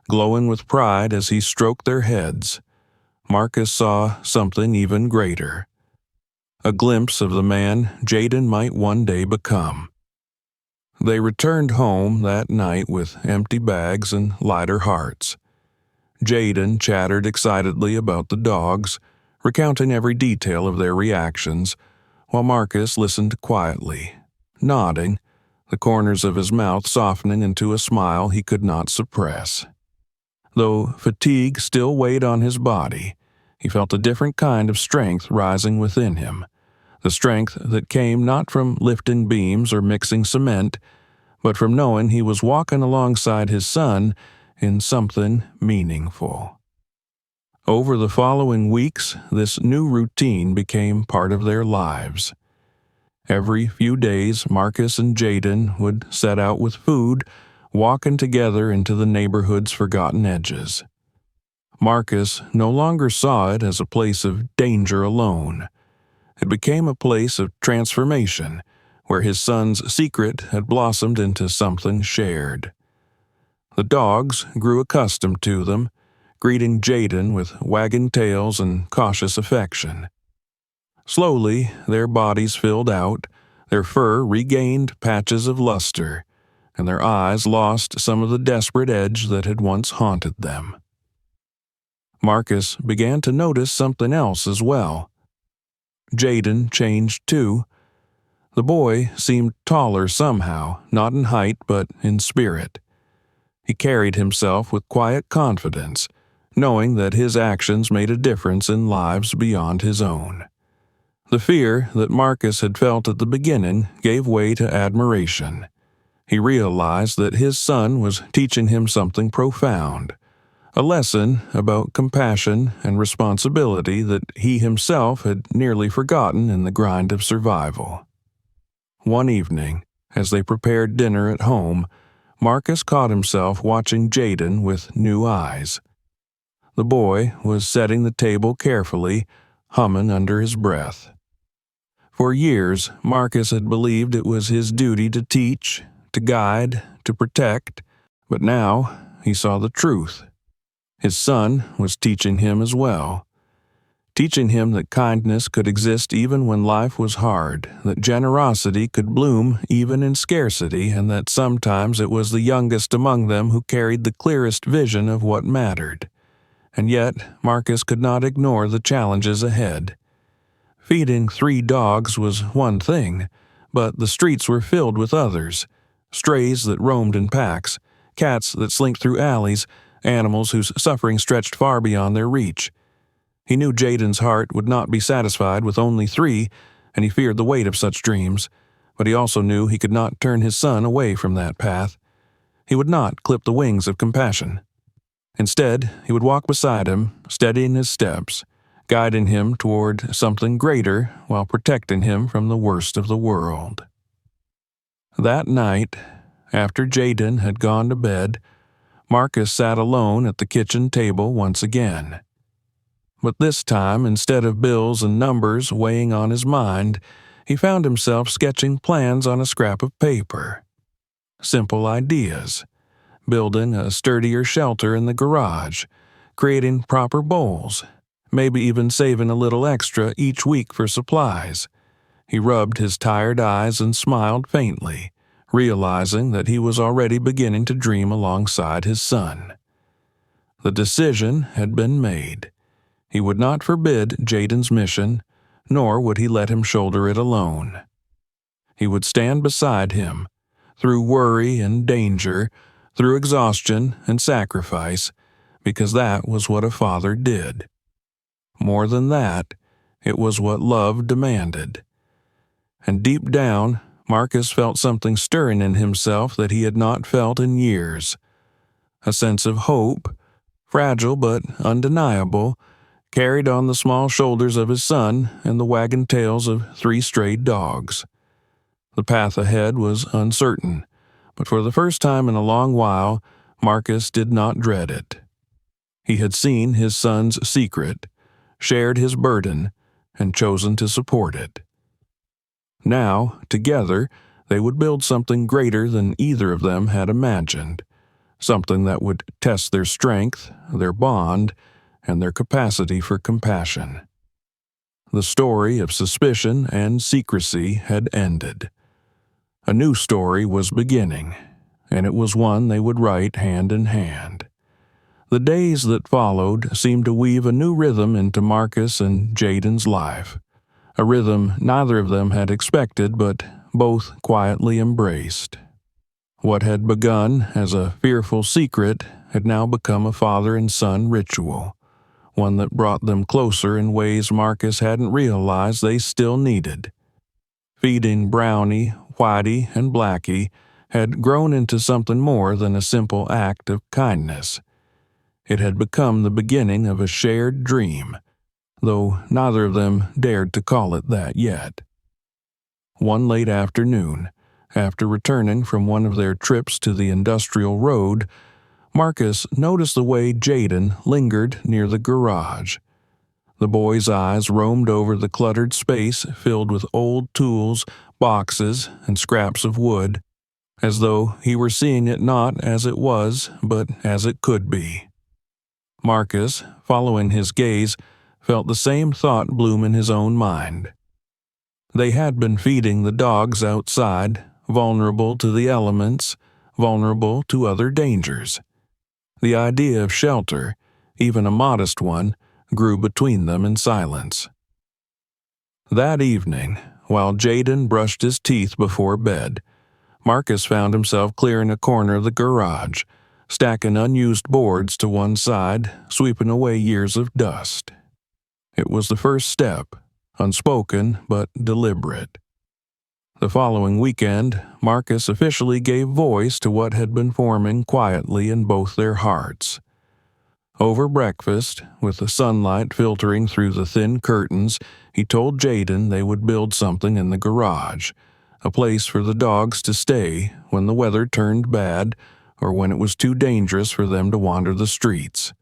glowing with pride as he stroked their heads, Marcus saw something even greater. A glimpse of the man Jaden might one day become. They returned home that night with empty bags and lighter hearts. Jaden chattered excitedly about the dogs, recounting every detail of their reactions, while Marcus listened quietly, nodding, the corners of his mouth softening into a smile he could not suppress. Though fatigue still weighed on his body, he felt a different kind of strength rising within him, the strength that came not from lifting beams or mixing cement, but from knowing he was walking alongside his son in something meaningful. Over the following weeks, this new routine became part of their lives. Every few days, Marcus and Jaden would set out with food, walking together into the neighborhood's forgotten edges. Marcus no longer saw it as a place of danger alone. It became a place of transformation, where his son's secret had blossomed into something shared. The dogs grew accustomed to them, greeting Jaden with wagging tails and cautious affection. Slowly, their bodies filled out, their fur regained patches of luster, and their eyes lost some of the desperate edge that had once haunted them. Marcus began to notice something else as well. Jaden changed too. The boy seemed taller somehow, not in height but in spirit. He carried himself with quiet confidence, knowing that his actions made a difference in lives beyond his own. The fear that Marcus had felt at the beginning gave way to admiration. He realized that his son was teaching him something profound, a lesson about compassion and responsibility that he himself had nearly forgotten in the grind of survival. One evening, as they prepared dinner at home, Marcus caught himself watching Jaden with new eyes. The boy was setting the table carefully, humming under his breath. For years, Marcus had believed it was his duty to teach, to guide, to protect, but now he saw the truth. His son was teaching him as well, teaching him that kindness could exist even when life was hard, that generosity could bloom even in scarcity, and that sometimes it was the youngest among them who carried the clearest vision of what mattered. And yet, Marcus could not ignore the challenges ahead. Feeding 3 dogs was one thing, but the streets were filled with others, strays that roamed in packs, cats that slinked through alleys, animals whose suffering stretched far beyond their reach. He knew Jaden's heart would not be satisfied with only 3, and he feared the weight of such dreams, but he also knew he could not turn his son away from that path. He would not clip the wings of compassion. Instead, he would walk beside him, steadying his steps, guiding him toward something greater while protecting him from the worst of the world. That night, after Jaden had gone to bed, Marcus sat alone at the kitchen table once again. But this time, instead of bills and numbers weighing on his mind, he found himself sketching plans on a scrap of paper. Simple ideas: building a sturdier shelter in the garage, creating proper bowls, maybe even saving a little extra each week for supplies. He rubbed his tired eyes and smiled faintly, realizing that he was already beginning to dream alongside his son. The decision had been made. He would not forbid Jaden's mission, nor would he let him shoulder it alone. He would stand beside him, through worry and danger, through exhaustion and sacrifice, because that was what a father did. More than that, it was what love demanded. And deep down, Marcus felt something stirring in himself that he had not felt in years. A sense of hope, fragile but undeniable, carried on the small shoulders of his son and the wagging tails of 3 strayed dogs. The path ahead was uncertain, but for the first time in a long while, Marcus did not dread it. He had seen his son's secret, shared his burden, and chosen to support it. Now, together, they would build something greater than either of them had imagined, something that would test their strength, their bond, and their capacity for compassion. The story of suspicion and secrecy had ended. A new story was beginning, and it was one they would write hand in hand. The days that followed seemed to weave a new rhythm into Marcus and Jaden's life, a rhythm neither of them had expected but both quietly embraced. What had begun as a fearful secret had now become a father and son ritual, one that brought them closer in ways Marcus hadn't realized they still needed. Feeding Brownie, Whitey, and Blackie had grown into something more than a simple act of kindness. It had become the beginning of a shared dream, though neither of them dared to call it that yet. One late afternoon, after returning from one of their trips to the industrial road, Marcus noticed the way Jaden lingered near the garage. The boy's eyes roamed over the cluttered space filled with old tools, boxes, and scraps of wood, as though he were seeing it not as it was, but as it could be. Marcus, following his gaze, felt the same thought bloom in his own mind. They had been feeding the dogs outside, vulnerable to the elements, vulnerable to other dangers. The idea of shelter, even a modest one, grew between them in silence. That evening, while Jaden brushed his teeth before bed, Marcus found himself clearing a corner of the garage, stacking unused boards to one side, sweeping away years of dust. It was the first step, unspoken but deliberate. The following weekend, Marcus officially gave voice to what had been forming quietly in both their hearts. Over breakfast, with the sunlight filtering through the thin curtains, he told Jaden they would build something in the garage, a place for the dogs to stay when the weather turned bad or when it was too dangerous for them to wander the streets.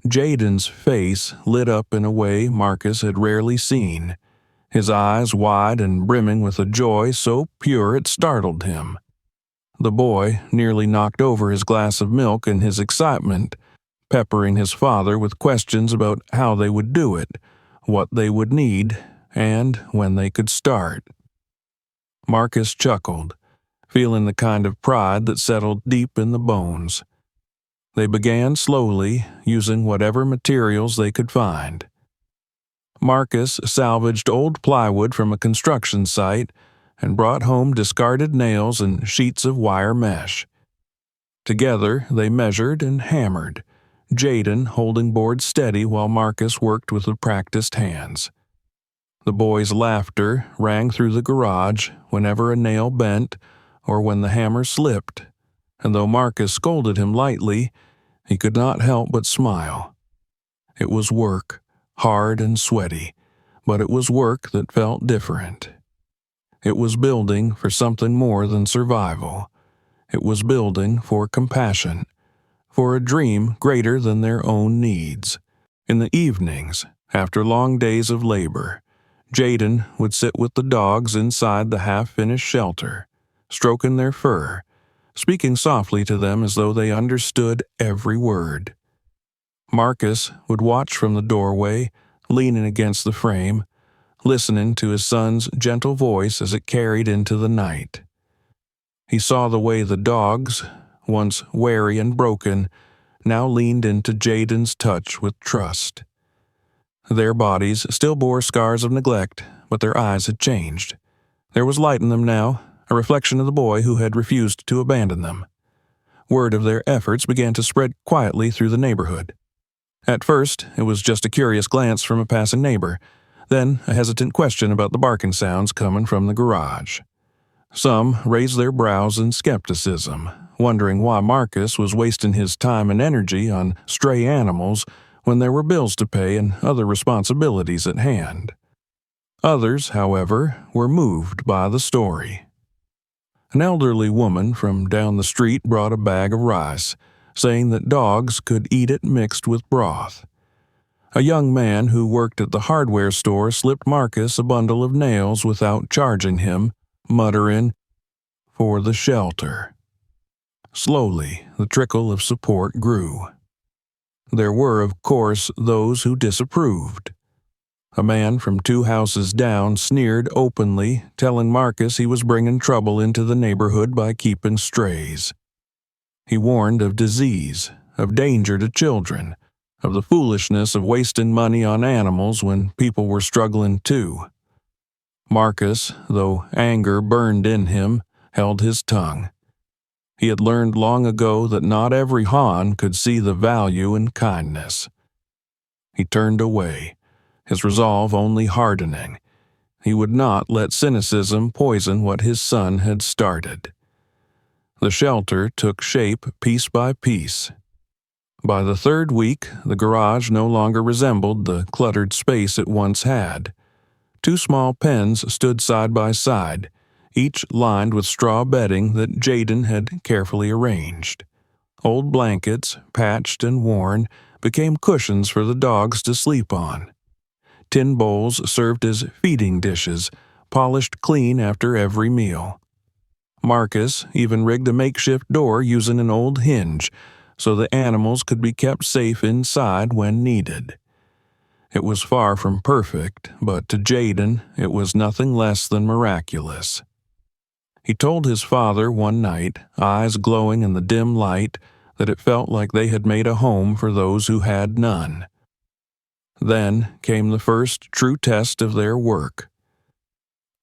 Jaden's face lit up in a way Marcus had rarely seen, his eyes wide and brimming with a joy so pure it startled him. The boy nearly knocked over his glass of milk in his excitement, peppering his father with questions about how they would do it, what they would need, and when they could start. Marcus chuckled, feeling the kind of pride that settled deep in the bones. They began slowly, using whatever materials they could find. Marcus salvaged old plywood from a construction site and brought home discarded nails and sheets of wire mesh. Together, they measured and hammered, Jaden holding board steady while Marcus worked with the practiced hands. The boys' laughter rang through the garage whenever a nail bent or when the hammer slipped, and though Marcus scolded him lightly, he could not help but smile. It was work, hard and sweaty, but it was work that felt different. It was building for something more than survival. It was building for compassion, for a dream greater than their own needs. In the evenings, after long days of labor, Jaden would sit with the dogs inside the half-finished shelter, stroking their fur, speaking softly to them as though they understood every word. Marcus would watch from the doorway, leaning against the frame, listening to his son's gentle voice as it carried into the night. He saw the way the dogs, once wary and broken, now leaned into Jaden's touch with trust. Their bodies still bore scars of neglect, but their eyes had changed. There was light in them now, a reflection of the boy who had refused to abandon them. Word of their efforts began to spread quietly through the neighborhood. At first, it was just a curious glance from a passing neighbor, then a hesitant question about the barking sounds coming from the garage. Some raised their brows in skepticism, wondering why Marcus was wasting his time and energy on stray animals when there were bills to pay and other responsibilities at hand. Others, however, were moved by the story. An elderly woman from down the street brought a bag of rice, saying that dogs could eat it mixed with broth. A young man who worked at the hardware store slipped Marcus a bundle of nails without charging him, muttering, "For the shelter." Slowly, the trickle of support grew. There were, of course, those who disapproved. A man from 2 houses down sneered openly, telling Marcus he was bringing trouble into the neighborhood by keeping strays. He warned of disease, of danger to children, of the foolishness of wasting money on animals when people were struggling too. Marcus, though anger burned in him, held his tongue. He had learned long ago that not every Han could see the value in kindness. He turned away, his resolve only hardening. He would not let cynicism poison what his son had started. The shelter took shape piece by piece. By the 3rd week, the garage no longer resembled the cluttered space it once had. 2 small pens stood side by side, each lined with straw bedding that Jaden had carefully arranged. Old blankets, patched and worn, became cushions for the dogs to sleep on. Tin bowls served as feeding dishes, polished clean after every meal. Marcus even rigged a makeshift door using an old hinge, so the animals could be kept safe inside when needed. It was far from perfect, but to Jaden it was nothing less than miraculous. He told his father one night, eyes glowing in the dim light, that it felt like they had made a home for those who had none. Then came the first true test of their work.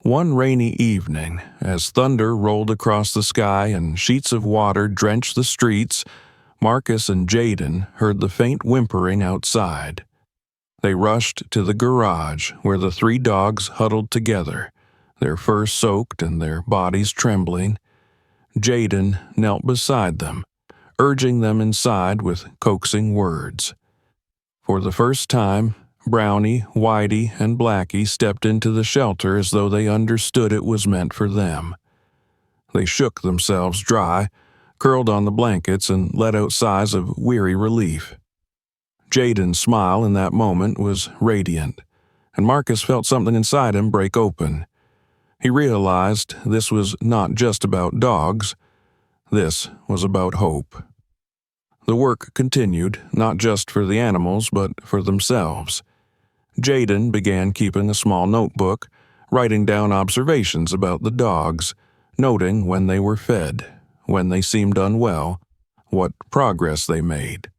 One rainy evening, as thunder rolled across the sky and sheets of water drenched the streets, Marcus and Jaden heard the faint whimpering outside. They rushed to the garage where the 3 dogs huddled together, their fur soaked and their bodies trembling. Jaden knelt beside them, urging them inside with coaxing words. For the first time, Brownie, Whitey, and Blackie stepped into the shelter as though they understood it was meant for them. They shook themselves dry, curled on the blankets, and let out sighs of weary relief. Jaden's smile in that moment was radiant, and Marcus felt something inside him break open. He realized this was not just about dogs. This was about hope. The work continued, not just for the animals, but for themselves. Jaden began keeping a small notebook, writing down observations about the dogs, noting when they were fed, when they seemed unwell, what progress they made.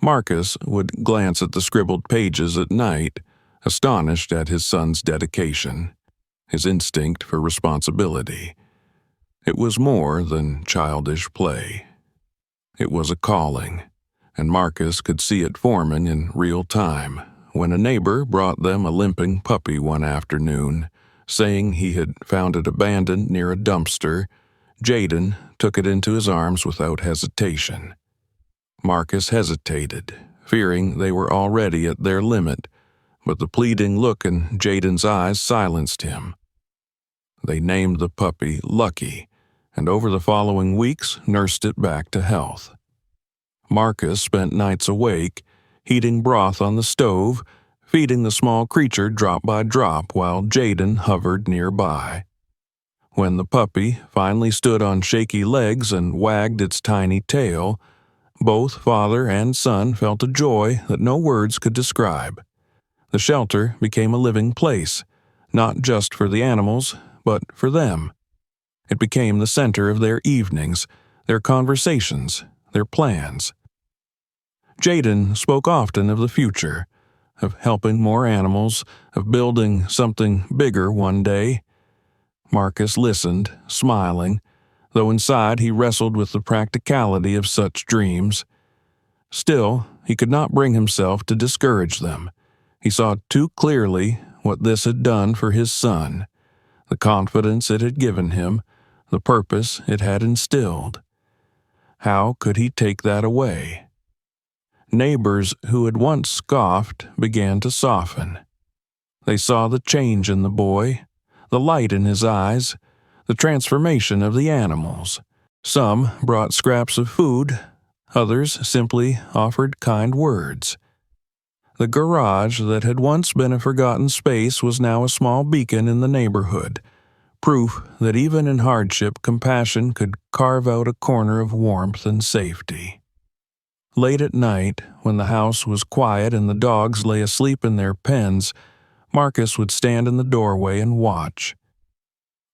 Marcus would glance at the scribbled pages at night, astonished at his son's dedication, his instinct for responsibility. It was more than childish play. It was a calling, and Marcus could see it forming in real time when a neighbor brought them a limping puppy one afternoon. Saying he had found it abandoned near a dumpster, Jaden took it into his arms without hesitation. Marcus hesitated, fearing they were already at their limit, but the pleading look in Jaden's eyes silenced him. They named the puppy Lucky, and over the following weeks nursed it back to health. Marcus spent nights awake, heating broth on the stove, feeding the small creature drop by drop while Jaden hovered nearby. When the puppy finally stood on shaky legs and wagged its tiny tail, both father and son felt a joy that no words could describe. The shelter became a living place, not just for the animals, but for them. It became the center of their evenings, their conversations, their plans. Jaden spoke often of the future, of helping more animals, of building something bigger one day. Marcus listened, smiling, though inside he wrestled with the practicality of such dreams. Still, he could not bring himself to discourage them. He saw too clearly what this had done for his son, the confidence it had given him, the purpose it had instilled. How could he take that away? Neighbors who had once scoffed began to soften. They saw the change in the boy, the light in his eyes, the transformation of the animals. Some brought scraps of food, others simply offered kind words. The garage that had once been a forgotten space was now a small beacon in the neighborhood, proof that even in hardship compassion could carve out a corner of warmth and safety. Late at night, when the house was quiet and the dogs lay asleep in their pens, Marcus would stand in the doorway and watch.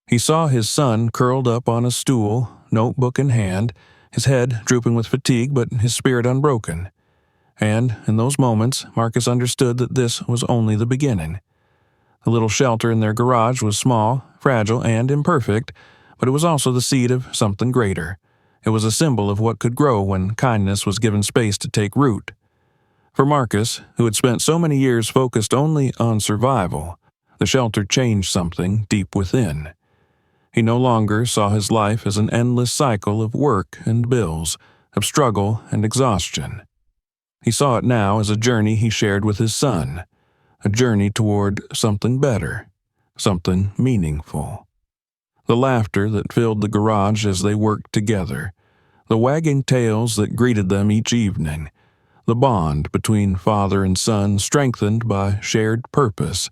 He saw his son curled up on a stool, notebook in hand, his head drooping with fatigue but his spirit unbroken. And in those moments, Marcus understood that this was only the beginning. The little shelter in their garage was small, fragile, and imperfect, but it was also the seed of something greater. It was a symbol of what could grow when kindness was given space to take root. For Marcus, who had spent so many years focused only on survival, the shelter changed something deep within. He no longer saw his life as an endless cycle of work and bills, of struggle and exhaustion. He saw it now as a journey he shared with his son, a journey toward something better, something meaningful. The laughter that filled the garage as they worked together, the wagging tails that greeted them each evening, the bond between father and son strengthened by shared purpose,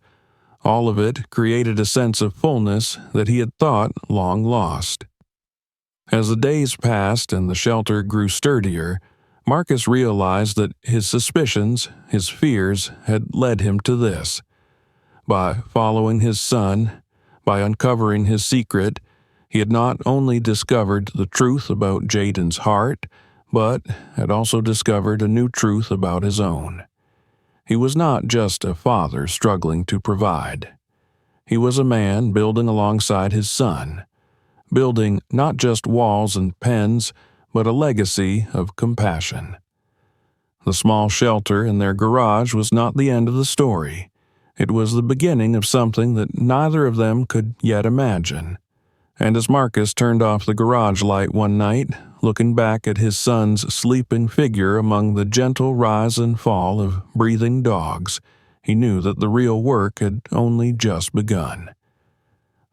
all of it created a sense of fullness that he had thought long lost. As the days passed and the shelter grew sturdier, Marcus realized that his suspicions, his fears, had led him to this. By following his son, by uncovering his secret, he had not only discovered the truth about Jaden's heart, but had also discovered a new truth about his own. He was not just a father struggling to provide. He was a man building alongside his son, building not just walls and pens, but a legacy of compassion. The small shelter in their garage was not the end of the story. It was the beginning of something that neither of them could yet imagine. And as Marcus turned off the garage light one night, looking back at his son's sleeping figure among the gentle rise and fall of breathing dogs, he knew that the real work had only just begun.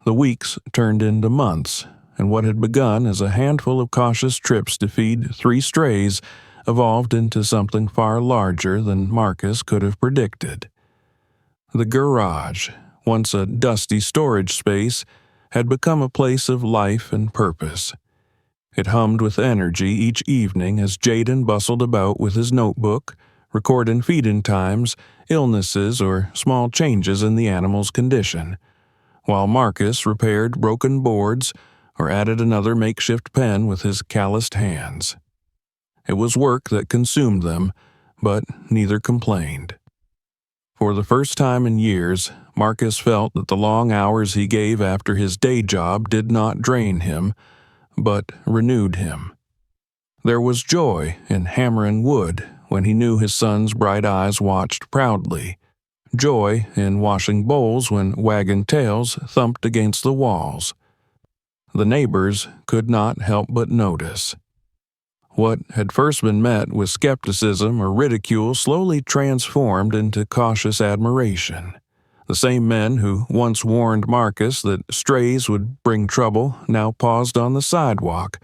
The weeks turned into months, and what had begun as a handful of cautious trips to feed 3 strays evolved into something far larger than Marcus could have predicted. The garage, once a dusty storage space, had become a place of life and purpose. It hummed with energy each evening as Jaden bustled about with his notebook, recording feeding times, illnesses, or small changes in the animal's condition, while Marcus repaired broken boards or added another makeshift pen with his calloused hands. It was work that consumed them, but neither complained. For the first time in years, Marcus felt that the long hours he gave after his day job did not drain him, but renewed him. There was joy in hammering wood when he knew his son's bright eyes watched proudly, joy in washing bowls when wagging tails thumped against the walls. The neighbors could not help but notice. What had first been met with skepticism or ridicule slowly transformed into cautious admiration. The same men who once warned Marcus that strays would bring trouble now paused on the sidewalk,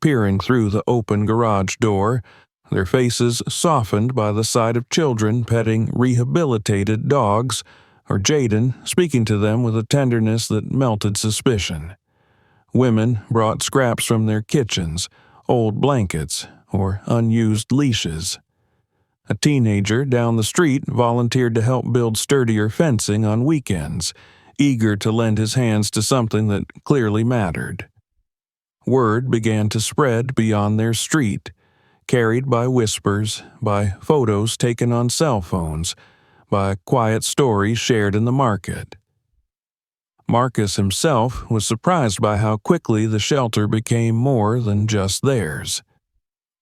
peering through the open garage door, their faces softened by the sight of children petting rehabilitated dogs, or Jaden speaking to them with a tenderness that melted suspicion. Women brought scraps from their kitchens, old blankets, or unused leashes. A teenager down the street volunteered to help build sturdier fencing on weekends, eager to lend his hands to something that clearly mattered. Word began to spread beyond their street, carried by whispers, by photos taken on cell phones, by quiet stories shared in the market. Marcus himself was surprised by how quickly the shelter became more than just theirs.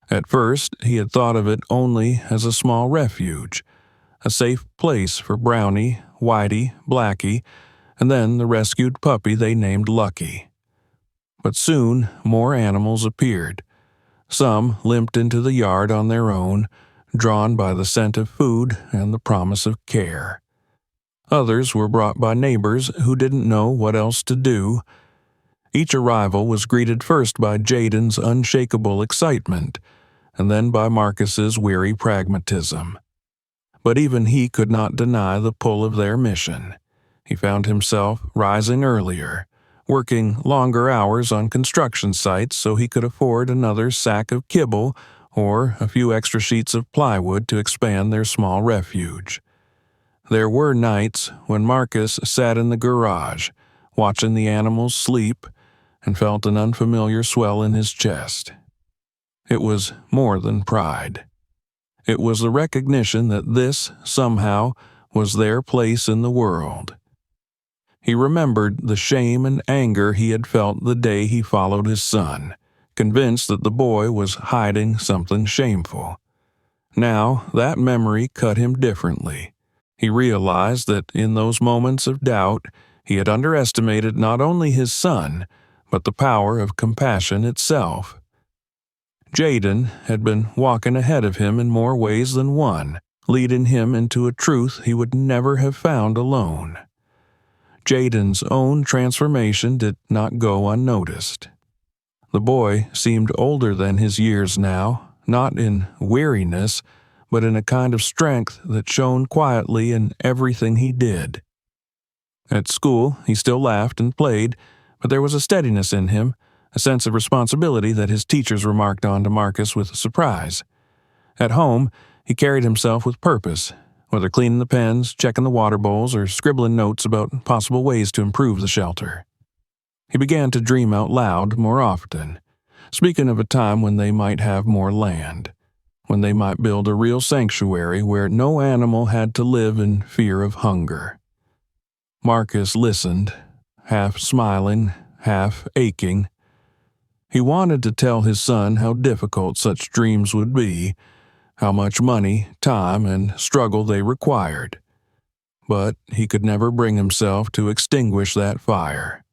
At first, he had thought of it only as a small refuge, a safe place for Brownie, Whitey, Blackie, and then the rescued puppy they named Lucky. But soon more animals appeared. Some limped into the yard on their own, drawn by the scent of food and the promise of care. Others were brought by neighbors who didn't know what else to do. Each arrival was greeted first by Jaden's unshakable excitement, and then by Marcus's weary pragmatism. But even he could not deny the pull of their mission. He found himself rising earlier, working longer hours on construction sites so he could afford another sack of kibble or a few extra sheets of plywood to expand their small refuge. There were nights when Marcus sat in the garage, watching the animals sleep, and felt an unfamiliar swell in his chest. It was more than pride. It was the recognition that this, somehow, was their place in the world. He remembered the shame and anger he had felt the day he followed his son, convinced that the boy was hiding something shameful. Now, that memory cut him differently. He realized that in those moments of doubt, he had underestimated not only his son, but the power of compassion itself. Jaden had been walking ahead of him in more ways than one, leading him into a truth he would never have found alone. Jaden's own transformation did not go unnoticed. The boy seemed older than his years now, not in weariness, but in a kind of strength that shone quietly in everything he did. At school, he still laughed and played, but there was a steadiness in him, a sense of responsibility that his teachers remarked on to Marcus with surprise. At home, he carried himself with purpose, whether cleaning the pens, checking the water bowls, or scribbling notes about possible ways to improve the shelter. He began to dream out loud more often, speaking of a time when they might have more land, when they might build a real sanctuary where no animal had to live in fear of hunger. Marcus listened, half smiling, half aching. He wanted to tell his son how difficult such dreams would be, how much money, time, and struggle they required. But he could never bring himself to extinguish that fire.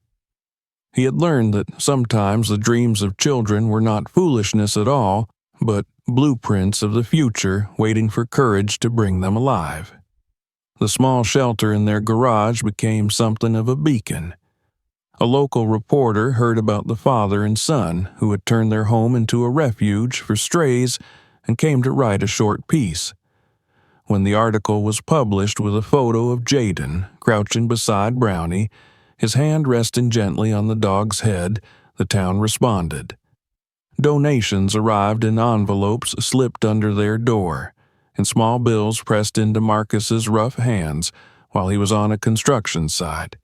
He had learned that sometimes the dreams of children were not foolishness at all, but blueprints of the future waiting for courage to bring them alive. The small shelter in their garage became something of a beacon. A local reporter heard about the father and son who had turned their home into a refuge for strays and came to write a short piece. When the article was published with a photo of Jaden crouching beside Brownie, his hand resting gently on the dog's head, the town responded. Donations arrived in envelopes slipped under their door, and small bills pressed into Marcus's rough hands while he was on a construction site,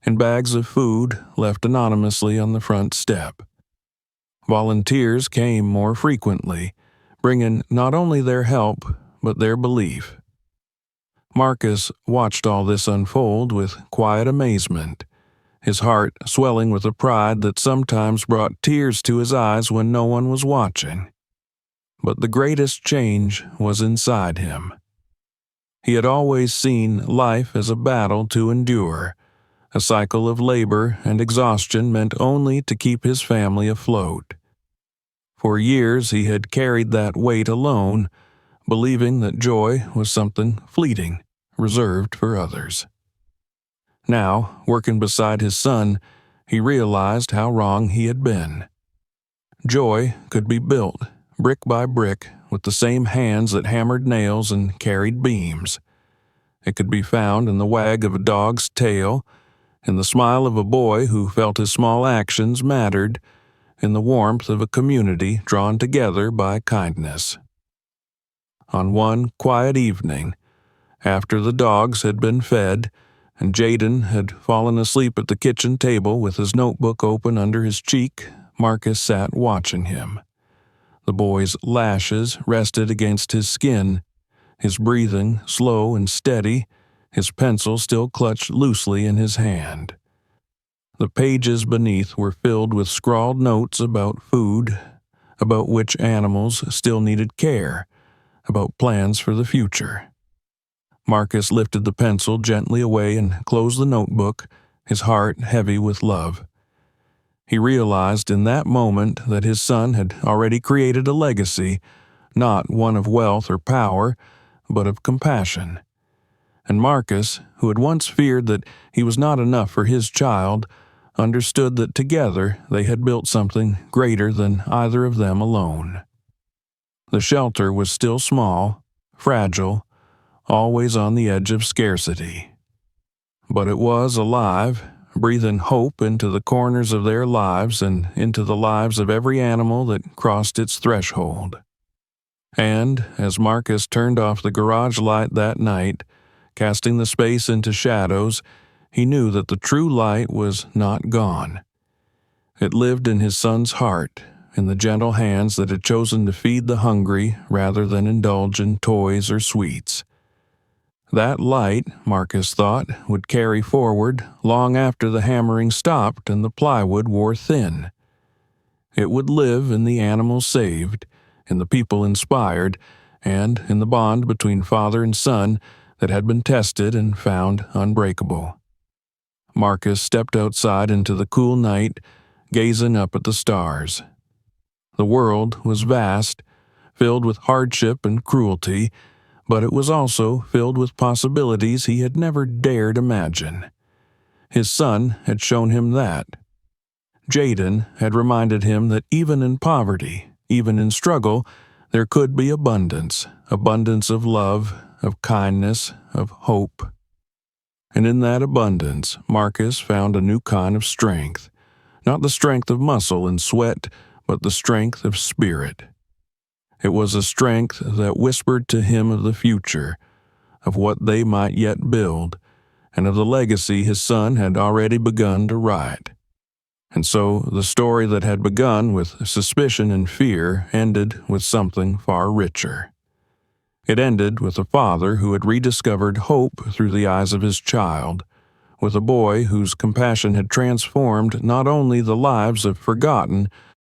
and bags of food left anonymously on the front step. Volunteers came more frequently, bringing not only their help, but their belief. Marcus watched all this unfold with quiet amazement, his heart swelling with a pride that sometimes brought tears to his eyes when no one was watching. But the greatest change was inside him. He had always seen life as a battle to endure, a cycle of labor and exhaustion meant only to keep his family afloat. For years he had carried that weight alone, believing that joy was something fleeting, reserved for others. Now, working beside his son, he realized how wrong he had been. Joy could be built, brick by brick, with the same hands that hammered nails and carried beams. It could be found in the wag of a dog's tail, in the smile of a boy who felt his small actions mattered, in the warmth of a community drawn together by kindness. On one quiet evening, after the dogs had been fed, and Jaden had fallen asleep at the kitchen table with his notebook open under his cheek, Marcus sat watching him. The boy's lashes rested against his skin, his breathing slow and steady, his pencil still clutched loosely in his hand. The pages beneath were filled with scrawled notes about food, about which animals still needed care, about plans for the future. Marcus lifted the pencil gently away and closed the notebook, his heart heavy with love. He realized in that moment that his son had already created a legacy, not one of wealth or power, but of compassion. And Marcus, who had once feared that he was not enough for his child, understood that together they had built something greater than either of them alone. The shelter was still small, fragile, always on the edge of scarcity. But it was alive, breathing hope into the corners of their lives and into the lives of every animal that crossed its threshold. And, as Marcus turned off the garage light that night, casting the space into shadows, he knew that the true light was not gone. It lived in his son's heart, in the gentle hands that had chosen to feed the hungry rather than indulge in toys or sweets. That light, Marcus thought, would carry forward long after the hammering stopped and the plywood wore thin. It would live in the animals saved, in the people inspired, and in the bond between father and son that had been tested and found unbreakable. Marcus stepped outside into the cool night, gazing up at the stars. The world was vast, filled with hardship and cruelty, but it was also filled with possibilities he had never dared imagine. His son had shown him that. Jaden had reminded him that even in poverty, even in struggle, there could be abundance of love, of kindness, of hope. And in that abundance, Marcus found a new kind of strength, not the strength of muscle and sweat, but the strength of spirit. It was a strength that whispered to him of the future, of what they might yet build, and of the legacy his son had already begun to write. And so the story that had begun with suspicion and fear ended with something far richer. It ended with a father who had rediscovered hope through the eyes of his child, with a boy whose compassion had transformed not only the lives of forgotten